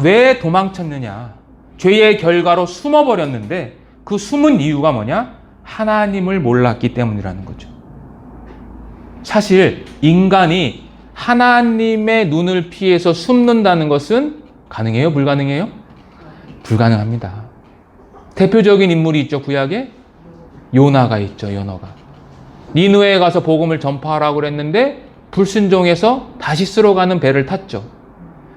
왜 도망쳤느냐? 죄의 결과로 숨어버렸는데 그 숨은 이유가 뭐냐? 하나님을 몰랐기 때문이라는 거죠. 사실 인간이 하나님의 눈을 피해서 숨는다는 것은 가능해요? 불가능해요? 불가능합니다. 대표적인 인물이 있죠. 구약에 요나가 있죠. 요나가 니느웨에 가서 복음을 전파하라고 그랬는데 불순종해서 다시스로 가는 배를 탔죠.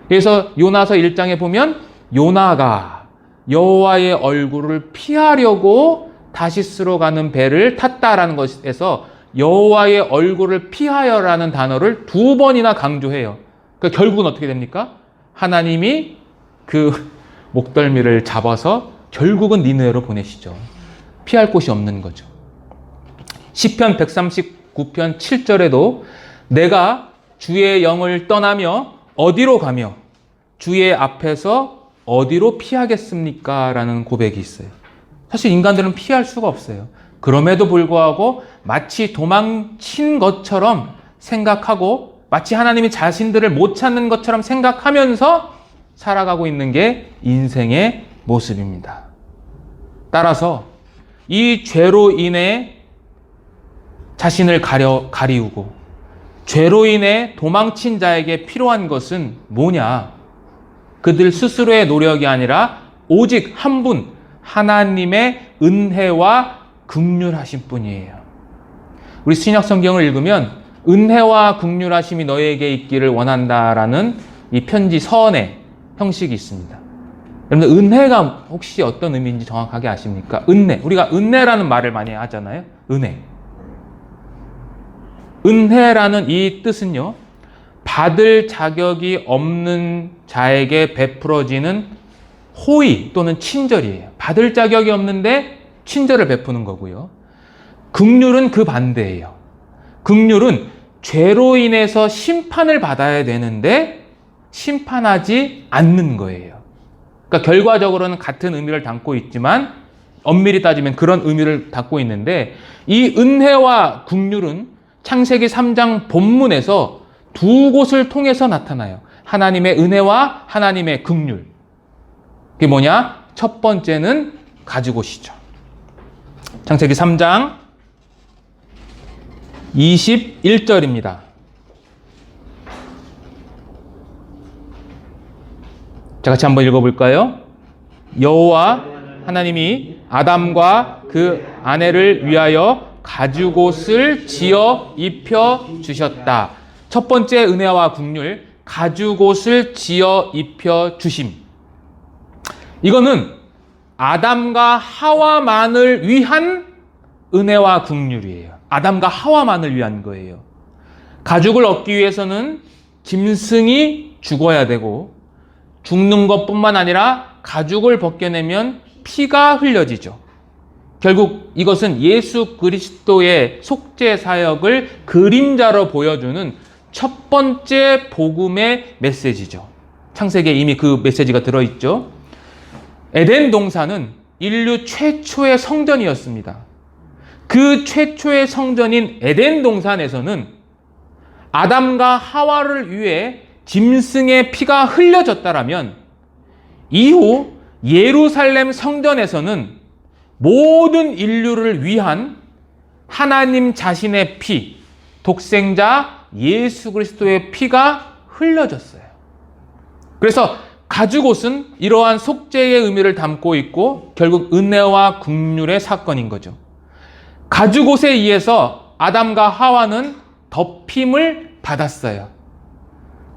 그래서 요나서 1장에 보면 요나가 여호와의 얼굴을 피하려고 다시스로 가는 배를 탔다라는 것에서 여호와의 얼굴을 피하여라는 단어를 2번이나 강조해요. 그러니까 결국은 어떻게 됩니까? 하나님이 그 목덜미를 잡아서 결국은 니느웨로 보내시죠. 피할 곳이 없는 거죠. 시편 139편 7절에도 내가 주의 영을 떠나며 어디로 가며 주의 앞에서 어디로 피하겠습니까? 라는 고백이 있어요. 사실 인간들은 피할 수가 없어요. 그럼에도 불구하고 마치 도망친 것처럼 생각하고 마치 하나님이 자신들을 못 찾는 것처럼 생각하면서 살아가고 있는 게 인생의 모습입니다. 따라서 이 죄로 인해 자신을 가리우고 죄로 인해 도망친 자에게 필요한 것은 뭐냐? 그들 스스로의 노력이 아니라 오직 한 분, 하나님의 은혜와 긍휼하심 뿐이에요. 우리 신약 성경을 읽으면 은혜와 긍휼하심이 너희에게 있기를 원한다라는 이 편지 서원의 형식이 있습니다. 여러분들 은혜가 혹시 어떤 의미인지 정확하게 아십니까? 은혜. 우리가 은혜라는 말을 많이 하잖아요. 은혜. 은혜라는 이 뜻은요, 받을 자격이 없는 자에게 베풀어지는 호의 또는 친절이에요. 받을 자격이 없는데 친절을 베푸는 거고요. 긍휼은 그 반대예요. 긍휼은 죄로 인해서 심판을 받아야 되는데 심판하지 않는 거예요. 그러니까 결과적으로는 같은 의미를 담고 있지만 엄밀히 따지면 그런 의미를 담고 있는데, 이 은혜와 긍휼은 창세기 3장 본문에서 두 곳을 통해서 나타나요. 하나님의 은혜와 하나님의 긍휼. 그게 뭐냐? 첫 번째는 가지고시죠. 창세기 3장 21절입니다. 자, 같이 한번 읽어볼까요? 여호와 하나님이 아담과 그 아내를 위하여 가죽옷을 지어 입혀 주셨다. 첫 번째 은혜와 긍휼, 가죽옷을 지어 입혀 주심. 이거는 아담과 하와만을 위한 은혜와 긍휼이에요. 아담과 하와만을 위한 거예요. 가죽을 얻기 위해서는 짐승이 죽어야 되고, 죽는 것뿐만 아니라 가죽을 벗겨내면 피가 흘려지죠. 결국 이것은 예수 그리스도의 속죄 사역을 그림자로 보여주는 첫 번째 복음의 메시지죠. 창세기에 이미 그 메시지가 들어있죠. 에덴 동산은 인류 최초의 성전이었습니다. 그 최초의 성전인 에덴 동산에서는 아담과 하와를 위해 짐승의 피가 흘려졌다라면, 이후 예루살렘 성전에서는 모든 인류를 위한 하나님 자신의 피, 독생자 예수 그리스도의 피가 흘려졌어요. 그래서 가죽옷은 이러한 속죄의 의미를 담고 있고 결국 은혜와 긍휼의 사건인 거죠. 가죽옷에 의해서 아담과 하와는 덮임을 받았어요.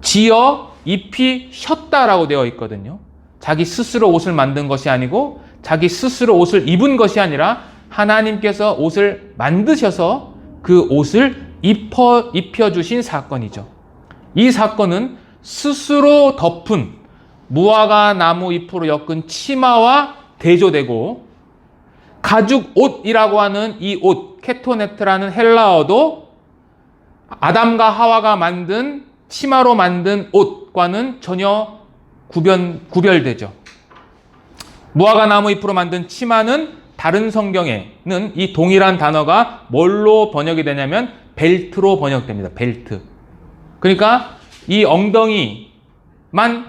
지어 입히셨다라고 되어 있거든요. 자기 스스로 옷을 만든 것이 아니고 자기 스스로 옷을 입은 것이 아니라 하나님께서 옷을 만드셔서 그 옷을 입혀주신 사건이죠. 이 사건은 스스로 덮은 무화과 나무 잎으로 엮은 치마와 대조되고, 가죽 옷이라고 하는 이 옷, 케토네트라는 헬라어도 아담과 하와가 만든 치마로 만든 옷과는 전혀 구별되죠. 무화과 나무 잎으로 만든 치마는 다른 성경에는 이 동일한 단어가 뭘로 번역이 되냐면 벨트로 번역됩니다. 벨트. 그러니까 이 엉덩이만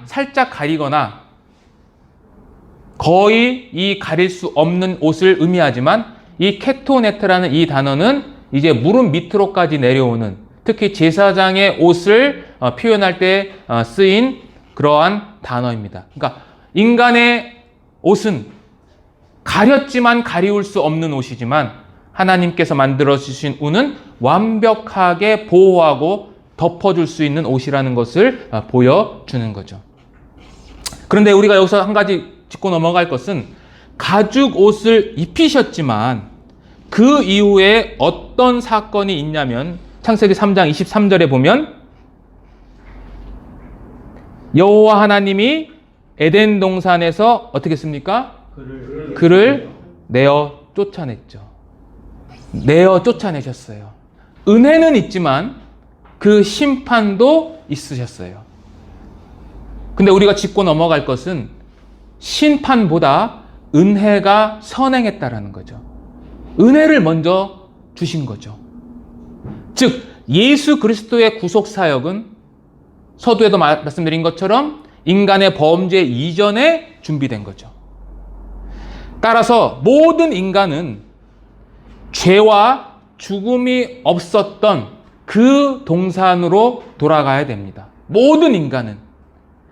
살짝 가리거나 거의 이 가릴 수 없는 옷을 의미하지만, 이 케토네트라는 이 단어는 이제 무릎 밑으로까지 내려오는, 특히 제사장의 옷을 표현할 때 쓰인 그러한 단어입니다. 그러니까 인간의 옷은 가렸지만 가리울 수 없는 옷이지만 하나님께서 만들어 주신 옷은 완벽하게 보호하고 덮어줄 수 있는 옷이라는 것을 보여주는 거죠. 그런데 우리가 여기서 한 가지 짚고 넘어갈 것은, 가죽 옷을 입히셨지만 그 이후에 어떤 사건이 있냐면, 창세기 3장 23절에 보면 여호와 하나님이 에덴 동산에서 어떻게 했습니까? 그를 내어 쫓아냈죠. 내어 쫓아내셨어요. 은혜는 있지만 그 심판도 있으셨어요. 근데 우리가 짚고 넘어갈 것은 심판보다 은혜가 선행했다라는 거죠. 은혜를 먼저 주신 거죠. 즉 예수 그리스도의 구속 사역은 서두에도 말씀드린 것처럼 인간의 범죄 이전에 준비된 거죠. 따라서 모든 인간은 죄와 죽음이 없었던 그 동산으로 돌아가야 됩니다. 모든 인간은.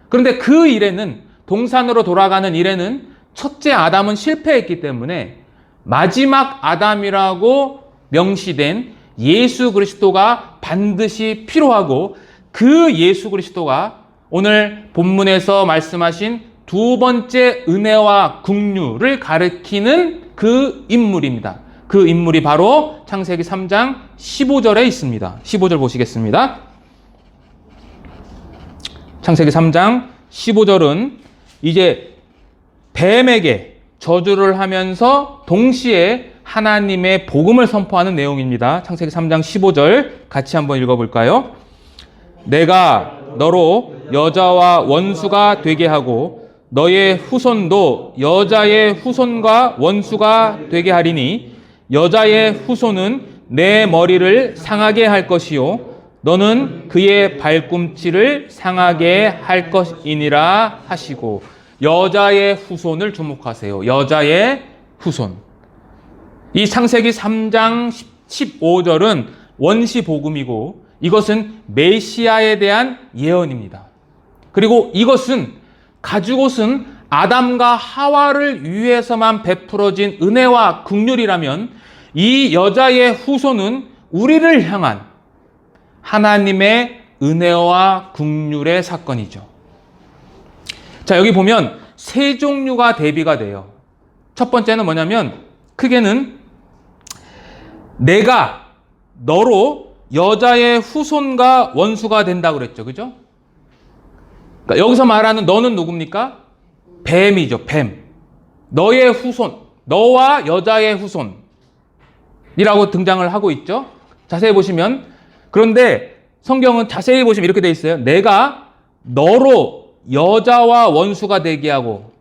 그런데 그 일에는, 동산으로 돌아가는 일에는 첫째 아담은 실패했기 때문에 마지막 아담이라고 명시된 예수 그리스도가 반드시 필요하고, 그 예수 그리스도가 오늘 본문에서 말씀하신 두 번째 은혜와 긍휼을 가리키는 그 인물입니다. 그 인물이 바로 창세기 3장 15절에 있습니다. 15절 보시겠습니다. 창세기 3장 15절은 이제 뱀에게 저주를 하면서 동시에 하나님의 복음을 선포하는 내용입니다. 창세기 3장 15절 같이 한번 읽어볼까요? 내가 너로 여자와 원수가 되게 하고 너의 후손도 여자의 후손과 원수가 되게 하리니 여자의 후손은 내 머리를 상하게 할 것이요 너는 그의 발꿈치를 상하게 할 것이니라 하시고, 여자의 후손을 주목하세요. 여자의 후손. 이 창세기 3장 15절은 원시 복음이고 이것은 메시아에 대한 예언입니다. 그리고 이것은 가죽옷은 아담과 하와를 위해서만 베풀어진 은혜와 긍휼이라면 이 여자의 후손은 우리를 향한 하나님의 은혜와 긍휼의 사건이죠. 자, 여기 보면 세 종류가 대비가 돼요. 첫 번째는 뭐냐면 크게는 내가 너로 여자의 후손과 원수가 된다고 그랬죠. 그죠? 그러니까 여기서 말하는 너는 누굽니까? 뱀이죠. 뱀. 너의 후손, 너와 여자의 후손이라고 등장을 하고 있죠. 자세히 보시면, 그런데 성경은 자세히 보시면 이렇게 돼 있어요. 내가 너로 여자와 원수가 되게 하고,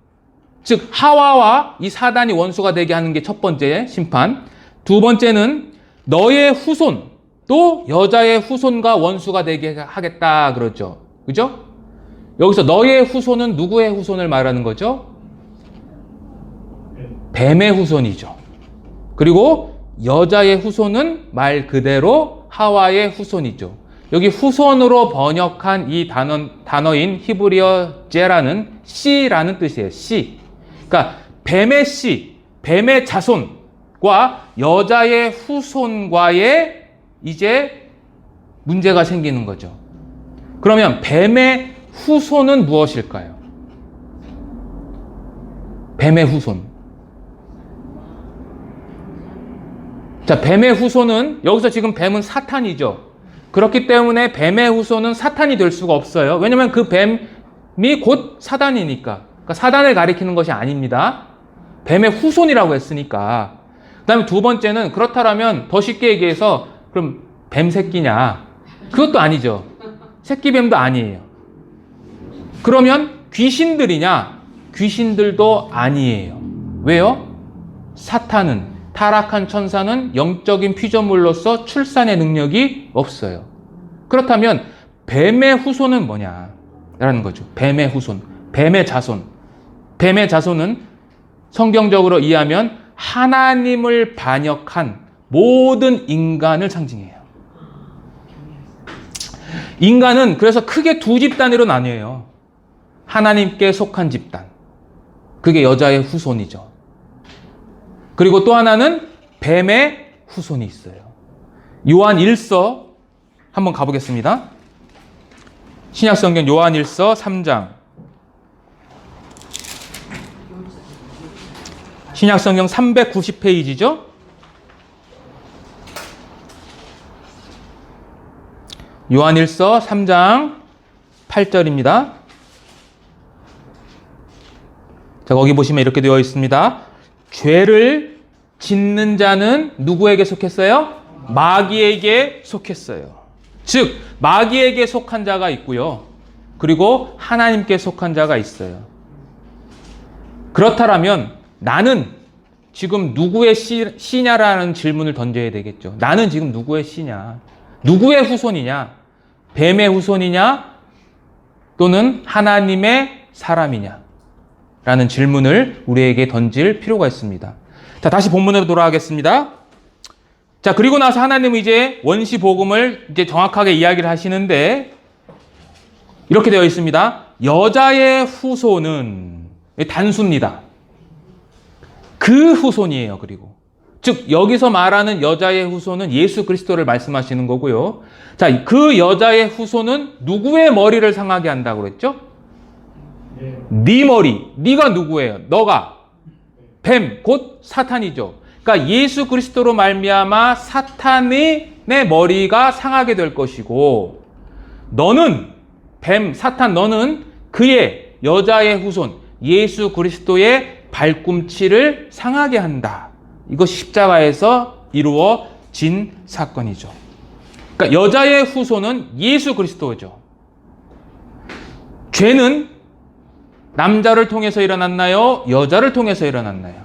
즉 하와와 이 사단이 원수가 되게 하는 게 첫 번째 심판. 두 번째는 너의 후손, 또 여자의 후손과 원수가 되게 하겠다 그러죠. 그죠? 여기서 너의 후손은 누구의 후손을 말하는 거죠? 뱀의 후손이죠. 그리고 여자의 후손은 말 그대로 하와의 후손이죠. 여기 후손으로 번역한 이 단어인 히브리어 제라는 씨라는 뜻이에요. 씨. 그러니까 뱀의 씨, 뱀의 자손과 여자의 후손과의 이제 문제가 생기는 거죠. 그러면 뱀의 후손은 무엇일까요? 뱀의 후손. 자, 뱀의 후손은, 여기서 지금 뱀은 사탄이죠. 그렇기 때문에 뱀의 후손은 사탄이 될 수가 없어요. 왜냐하면 그 뱀이 곧 사단이니까. 그러니까 사단을 가리키는 것이 아닙니다. 뱀의 후손이라고 했으니까. 그 다음에 두 번째는, 그렇다면 더 쉽게 얘기해서 그럼 뱀 새끼냐? 그것도 아니죠. 새끼 뱀도 아니에요. 그러면 귀신들이냐? 귀신들도 아니에요. 왜요? 사탄은, 타락한 천사는 영적인 피조물로서 출산의 능력이 없어요. 그렇다면 뱀의 후손은 뭐냐? 라는 거죠. 뱀의 후손, 뱀의 자손. 뱀의 자손은 성경적으로 이해하면 하나님을 반역한 모든 인간을 상징해요. 인간은 그래서 크게 두 집단으로 나뉘어요. 하나님께 속한 집단. 그게 여자의 후손이죠. 그리고 또 하나는 뱀의 후손이 있어요. 요한 1서 한번 가보겠습니다. 신약성경 요한 1서 3장. 신약성경 390페이지죠. 요한 1서 3장 8절입니다. 자, 거기 보시면 이렇게 되어 있습니다. 죄를 짓는 자는 누구에게 속했어요? 마귀에게 속했어요. 즉, 마귀에게 속한 자가 있고요. 그리고 하나님께 속한 자가 있어요. 그렇다면 나는 지금 누구의 씨냐라는 질문을 던져야 되겠죠. 나는 지금 누구의 씨냐? 누구의 후손이냐? 뱀의 후손이냐? 또는 하나님의 사람이냐? 라는 질문을 우리에게 던질 필요가 있습니다. 자, 다시 본문으로 돌아가겠습니다. 자, 그리고 나서 하나님은 이제 원시 복음을 이제 정확하게 이야기를 하시는데 이렇게 되어 있습니다. 여자의 후손은 단수입니다. 그 후손이에요. 그리고 즉 여기서 말하는 여자의 후손은 예수 그리스도를 말씀하시는 거고요. 자, 그 여자의 후손은 누구의 머리를 상하게 한다고 그랬죠? 네 머리. 네가 누구예요? 너가 뱀, 곧 사탄이죠. 그러니까 예수 그리스도로 말미암아 사탄의 내 머리가 상하게 될 것이고, 너는 뱀, 사탄, 너는 그의 여자의 후손 예수 그리스도의 발꿈치를 상하게 한다. 이것이 십자가에서 이루어진 사건이죠. 그러니까 여자의 후손은 예수 그리스도죠. 죄는 남자를 통해서 일어났나요? 여자를 통해서 일어났나요?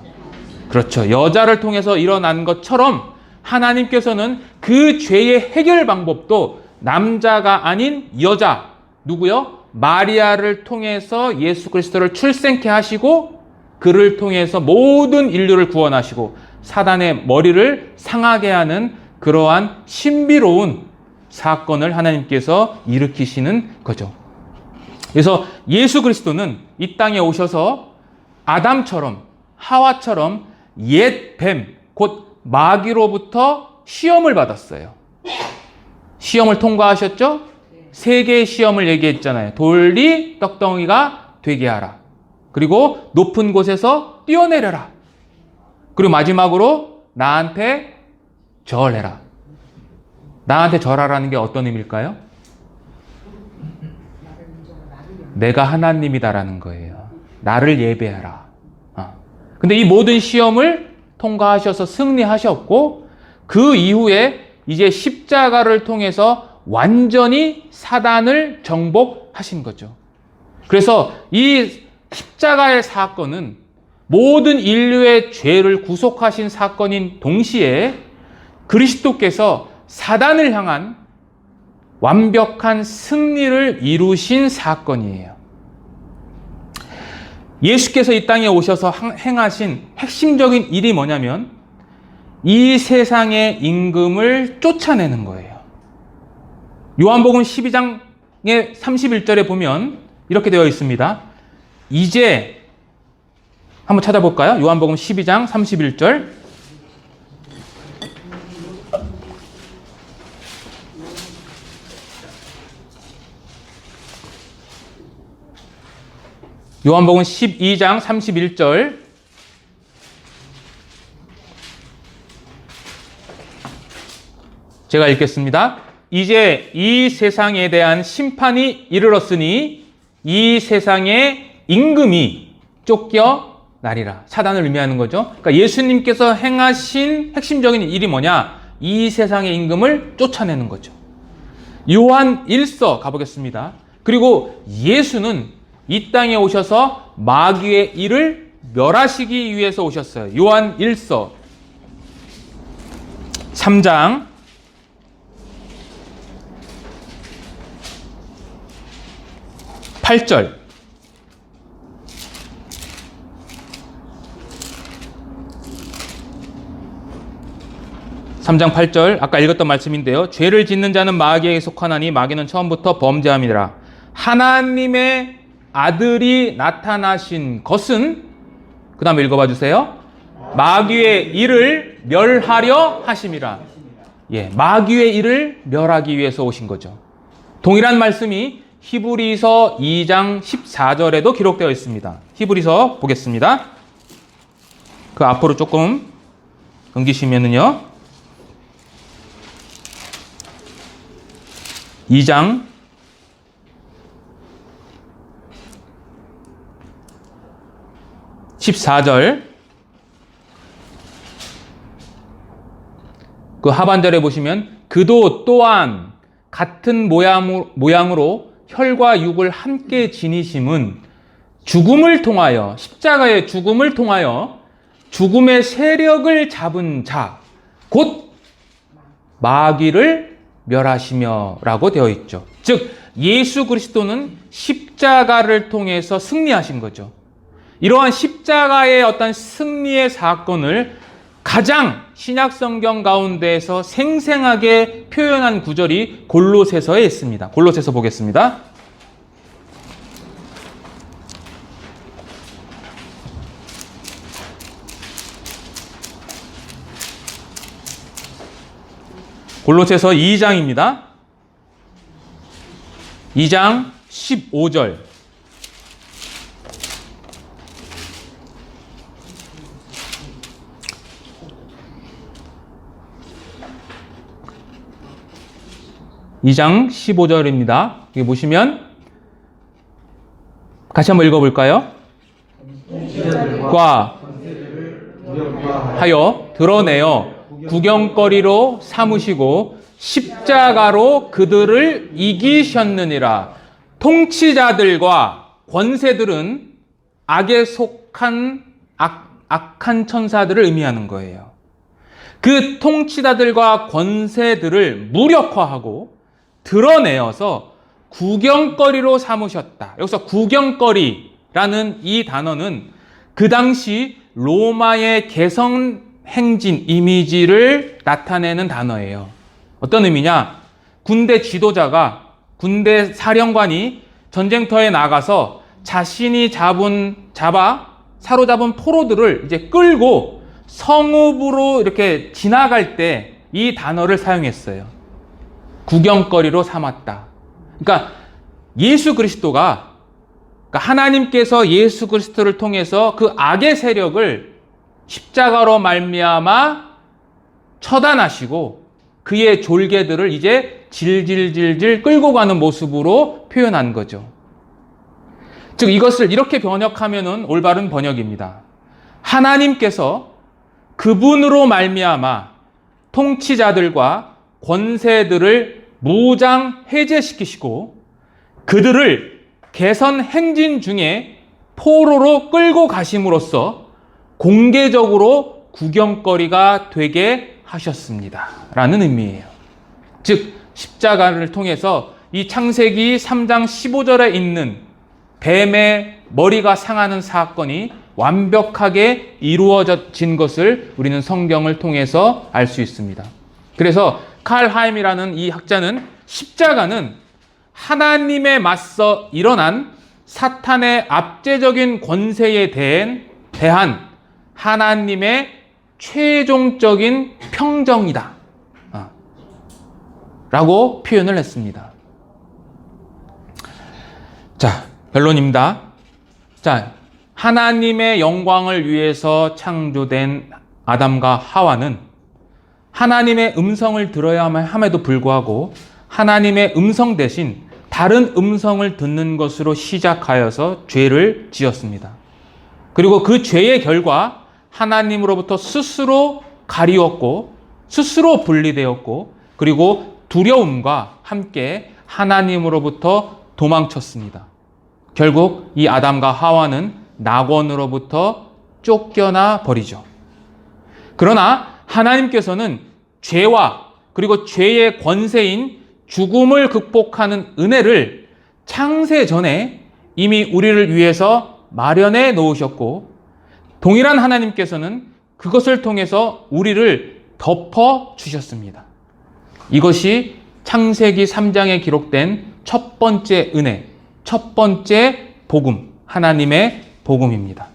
그렇죠. 여자를 통해서 일어난 것처럼 하나님께서는 그 죄의 해결 방법도 남자가 아닌 여자, 누구요? 마리아를 통해서 예수 그리스도를 출생케 하시고 그를 통해서 모든 인류를 구원하시고 사단의 머리를 상하게 하는 그러한 신비로운 사건을 하나님께서 일으키시는 거죠. 그래서 예수 그리스도는 이 땅에 오셔서 아담처럼 하와처럼 옛 뱀, 곧 마귀로부터 시험을 받았어요. 시험을 통과하셨죠? 세 개의 시험을 얘기했잖아요. 돌리 떡덩이가 되게 하라. 그리고 높은 곳에서 뛰어내려라. 그리고 마지막으로 나한테 절해라. 나한테 절하라는 게 어떤 의미일까요? 내가 하나님이다라는 거예요. 나를 예배하라. 근데 이 모든 시험을 통과하셔서 승리하셨고 그 이후에 이제 십자가를 통해서 완전히 사단을 정복하신 거죠. 그래서 이 십자가의 사건은 모든 인류의 죄를 구속하신 사건인 동시에 그리스도께서 사단을 향한 완벽한 승리를 이루신 사건이에요. 예수께서 이 땅에 오셔서 행하신 핵심적인 일이 뭐냐면 이 세상의 임금을 쫓아내는 거예요. 요한복음 12장의 31절에 보면 이렇게 되어 있습니다. 이제 한번 찾아볼까요? 요한복음 12장 31절. 요한복음 12장 31절. 제가 읽겠습니다. 이제 이 세상에 대한 심판이 이르렀으니 이 세상의 임금이 쫓겨나리라. 사단을 의미하는 거죠. 그러니까 예수님께서 행하신 핵심적인 일이 뭐냐? 이 세상의 임금을 쫓아내는 거죠. 요한 1서 가보겠습니다. 그리고 예수는 이 땅에 오셔서 마귀의 일을 멸하시기 위해서 오셨어요. 요한 1서 3장 8절. (3장 8절) 아까 읽었던 말씀인데요. 죄를 짓는 자는 마귀에게 속하나니 마귀는 처음부터 범죄함이라. 하나님의 아들이 나타나신 것은, 그 다음에 읽어봐 주세요. 마귀의 일을 멸하려 하심이라. 예, 마귀의 일을 멸하기 위해서 오신 거죠. 동일한 말씀이 히브리서 2장 14절에도 기록되어 있습니다. 히브리서 보겠습니다. 그 앞으로 조금 넘기시면은요. 2장 14절 그 하반절에 보시면 그도 또한 같은 모양으로 혈과 육을 함께 지니심은 죽음을 통하여, 십자가의 죽음을 통하여 죽음의 세력을 잡은 자, 곧 마귀를 멸하시며 라고 되어 있죠. 즉 예수 그리스도는 십자가를 통해서 승리하신 거죠. 이러한 십자가의 어떤 승리의 사건을 가장 신약 성경 가운데에서 생생하게 표현한 구절이 골로새서에 있습니다. 골로새서 보겠습니다. 골로새서 2장입니다. 2장 15절. (2장 15절입니다) 여기 보시면 같이 한번 읽어볼까요? 과 하여 드러내어 구경거리로 삼으시고 십자가로 그들을 이기셨느니라. 통치자들과 권세들은 악에 속한 악한 천사들을 의미하는 거예요. 그 통치자들과 권세들을 무력화하고 드러내어서 구경거리로 삼으셨다. 여기서 구경거리라는 이 단어는 그 당시 로마의 개성 행진 이미지를 나타내는 단어예요. 어떤 의미냐? 군대 지도자가, 군대 사령관이 전쟁터에 나가서 자신이 사로잡은 포로들을 이제 끌고 성읍으로 이렇게 지나갈 때 이 단어를 사용했어요. 구경거리로 삼았다. 그러니까 예수 그리스도가, 그러니까 하나님께서 예수 그리스도를 통해서 그 악의 세력을 십자가로 말미암아 처단하시고 그의 졸개들을 이제 질질질질 끌고 가는 모습으로 표현한 거죠. 즉 이것을 이렇게 번역하면은 올바른 번역입니다. 하나님께서 그분으로 말미암아 통치자들과 권세들을 무장 해제시키시고 그들을 개선 행진 중에 포로로 끌고 가심으로써 공개적으로 구경거리가 되게 하셨습니다. 라는 의미예요. 즉 십자가를 통해서 이 창세기 3장 15절에 있는 뱀의 머리가 상하는 사건이 완벽하게 이루어진 것을 우리는 성경을 통해서 알 수 있습니다. 그래서 칼 하임이라는 이 학자는 십자가는 하나님에 맞서 일어난 사탄의 압제적인 권세에 대한 하나님의 최종적인 평정이다 라고 표현을 했습니다. 자, 결론입니다. 자, 하나님의 영광을 위해서 창조된 아담과 하와는 하나님의 음성을 들어야만 함에도 불구하고 하나님의 음성 대신 다른 음성을 듣는 것으로 시작하여서 죄를 지었습니다. 그리고 그 죄의 결과 하나님으로부터 스스로 가리웠고 스스로 분리되었고 그리고 두려움과 함께 하나님으로부터 도망쳤습니다. 결국 이 아담과 하와는 낙원으로부터 쫓겨나 버리죠. 그러나 하나님께서는 죄와 그리고 죄의 권세인 죽음을 극복하는 은혜를 창세 전에 이미 우리를 위해서 마련해 놓으셨고 동일한 하나님께서는 그것을 통해서 우리를 덮어 주셨습니다. 이것이 창세기 3장에 기록된 첫 번째 은혜, 첫 번째 복음, 하나님의 복음입니다.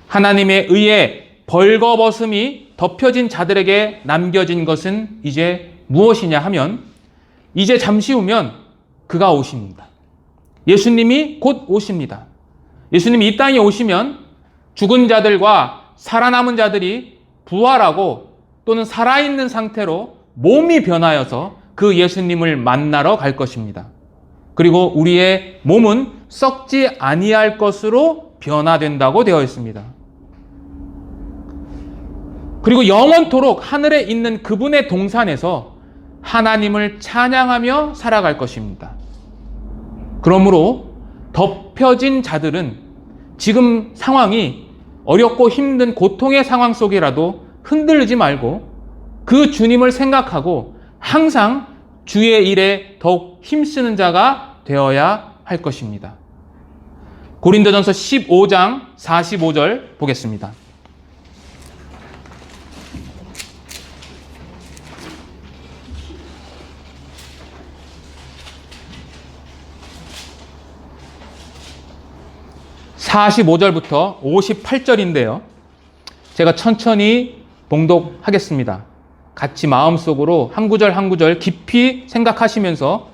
하나님의 의에 벌거벗음이 덮여진 자들에게 남겨진 것은 이제 무엇이냐 하면 이제 잠시 후면 그가 오십니다. 예수님이 곧 오십니다. 예수님이 이 땅에 오시면 죽은 자들과 살아남은 자들이 부활하고 또는 살아있는 상태로 몸이 변하여서 그 예수님을 만나러 갈 것입니다. 그리고 우리의 몸은 썩지 아니할 것으로 변화된다고 되어 있습니다. 그리고 영원토록 하늘에 있는 그분의 동산에서 하나님을 찬양하며 살아갈 것입니다. 그러므로 덮여진 자들은 지금 상황이 어렵고 힘든 고통의 상황 속이라도 흔들리지 말고 그 주님을 생각하고 항상 주의 일에 더욱 힘쓰는 자가 되어야 할 것입니다. 고린도전서 15장 45절 보겠습니다. (45절부터) (58절인데요) 제가 천천히 봉독하겠습니다. 같이 마음속으로 한 구절 한 구절 깊이 생각하시면서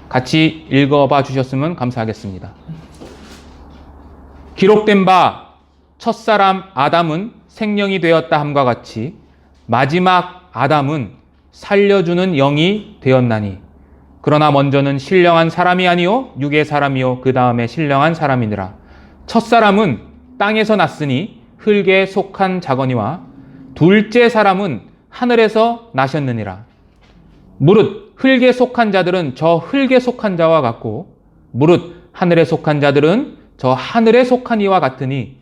같이 읽어봐 주셨으면 감사하겠습니다. 기록된 바 첫사람 아담은 생명이 되었다 함과 같이 마지막 아담은 살려주는 영이 되었나니 그러나 먼저는 신령한 사람이 아니요 육의 사람이요 그 다음에 신령한 사람이니라. 첫사람은 땅에서 났으니 흙에 속한 자거니와 둘째 사람은 하늘에서 나셨느니라. 무릇 흙에 속한 자들은 저 흙에 속한 자와 같고 무릇 하늘에 속한 자들은 저 하늘에 속한 이와 같으니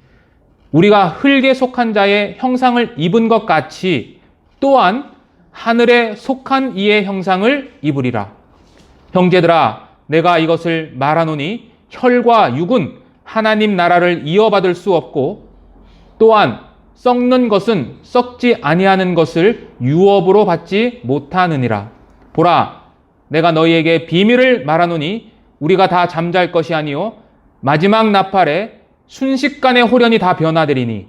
우리가 흙에 속한 자의 형상을 입은 것 같이 또한 하늘에 속한 이의 형상을 입으리라. 형제들아, 내가 이것을 말하노니 혈과 육은 하나님 나라를 이어받을 수 없고 또한 썩는 것은 썩지 아니하는 것을 유업으로 받지 못하느니라. 보라, 내가 너희에게 비밀을 말하노니 우리가 다 잠잘 것이 아니요 마지막 나팔에 순식간에 호련히 다 변화되리니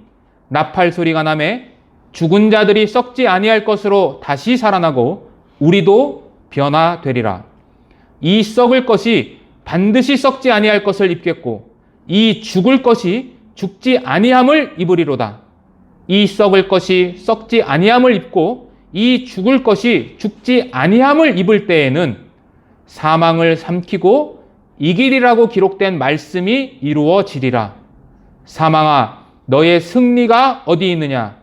나팔 소리가 나매 죽은 자들이 썩지 아니할 것으로 다시 살아나고 우리도 변화되리라. 이 썩을 것이 반드시 썩지 아니할 것을 입겠고 이 죽을 것이 죽지 아니함을 입으리로다. 이 썩을 것이 썩지 아니함을 입고 이 죽을 것이 죽지 아니함을 입을 때에는 사망을 삼키고 이기리라고 기록된 말씀이 이루어지리라. 사망아, 너의 승리가 어디 있느냐?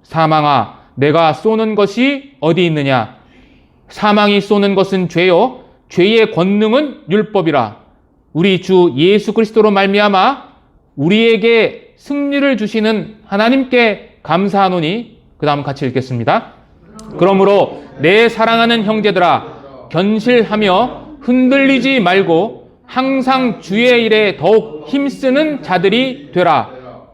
사망아, 내가 쏘는 것이 어디 있느냐? 사망이 쏘는 것은 죄요 죄의 권능은 율법이라. 우리 주 예수 그리스도로 말미암아 우리에게 승리를 주시는 하나님께 감사하노니. 그 다음 같이 읽겠습니다. 그러므로 내 사랑하는 형제들아, 견실하며 흔들리지 말고 항상 주의 일에 더욱 힘쓰는 자들이 되라.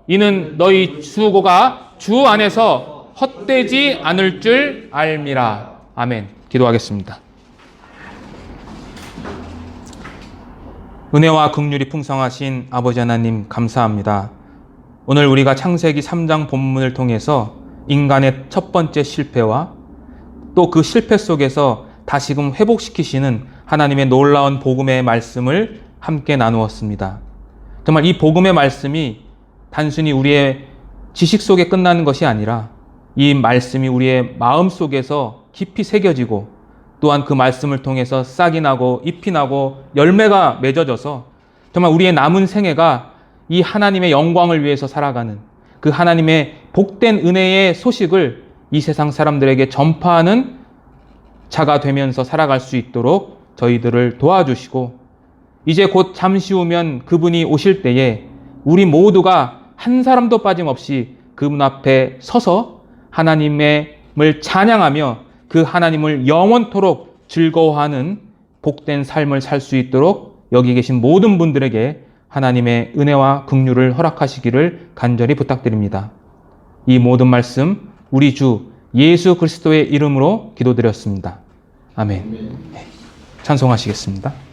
이는 너희 수고가 주 안에서 헛되지 않을 줄 알미라. 아멘. 기도하겠습니다. 은혜와 긍휼이 풍성하신 아버지 하나님 감사합니다. 오늘 우리가 창세기 3장 본문을 통해서 인간의 첫 번째 실패와 또 그 실패 속에서 다시금 회복시키시는 하나님의 놀라운 복음의 말씀을 함께 나누었습니다. 정말 이 복음의 말씀이 단순히 우리의 지식 속에 끝나는 것이 아니라 이 말씀이 우리의 마음 속에서 깊이 새겨지고 또한 그 말씀을 통해서 싹이 나고 잎이 나고 열매가 맺어져서 정말 우리의 남은 생애가 이 하나님의 영광을 위해서 살아가는 그 하나님의 복된 은혜의 소식을 이 세상 사람들에게 전파하는 자가 되면서 살아갈 수 있도록 저희들을 도와주시고 이제 곧 잠시 후면 그분이 오실 때에 우리 모두가 한 사람도 빠짐없이 그분 앞에 서서 하나님을 찬양하며 그 하나님을 영원토록 즐거워하는 복된 삶을 살 수 있도록 여기 계신 모든 분들에게 하나님의 은혜와 긍휼을 허락하시기를 간절히 부탁드립니다. 이 모든 말씀 우리 주 예수 그리스도의 이름으로 기도드렸습니다. 아멘. 찬송하시겠습니다.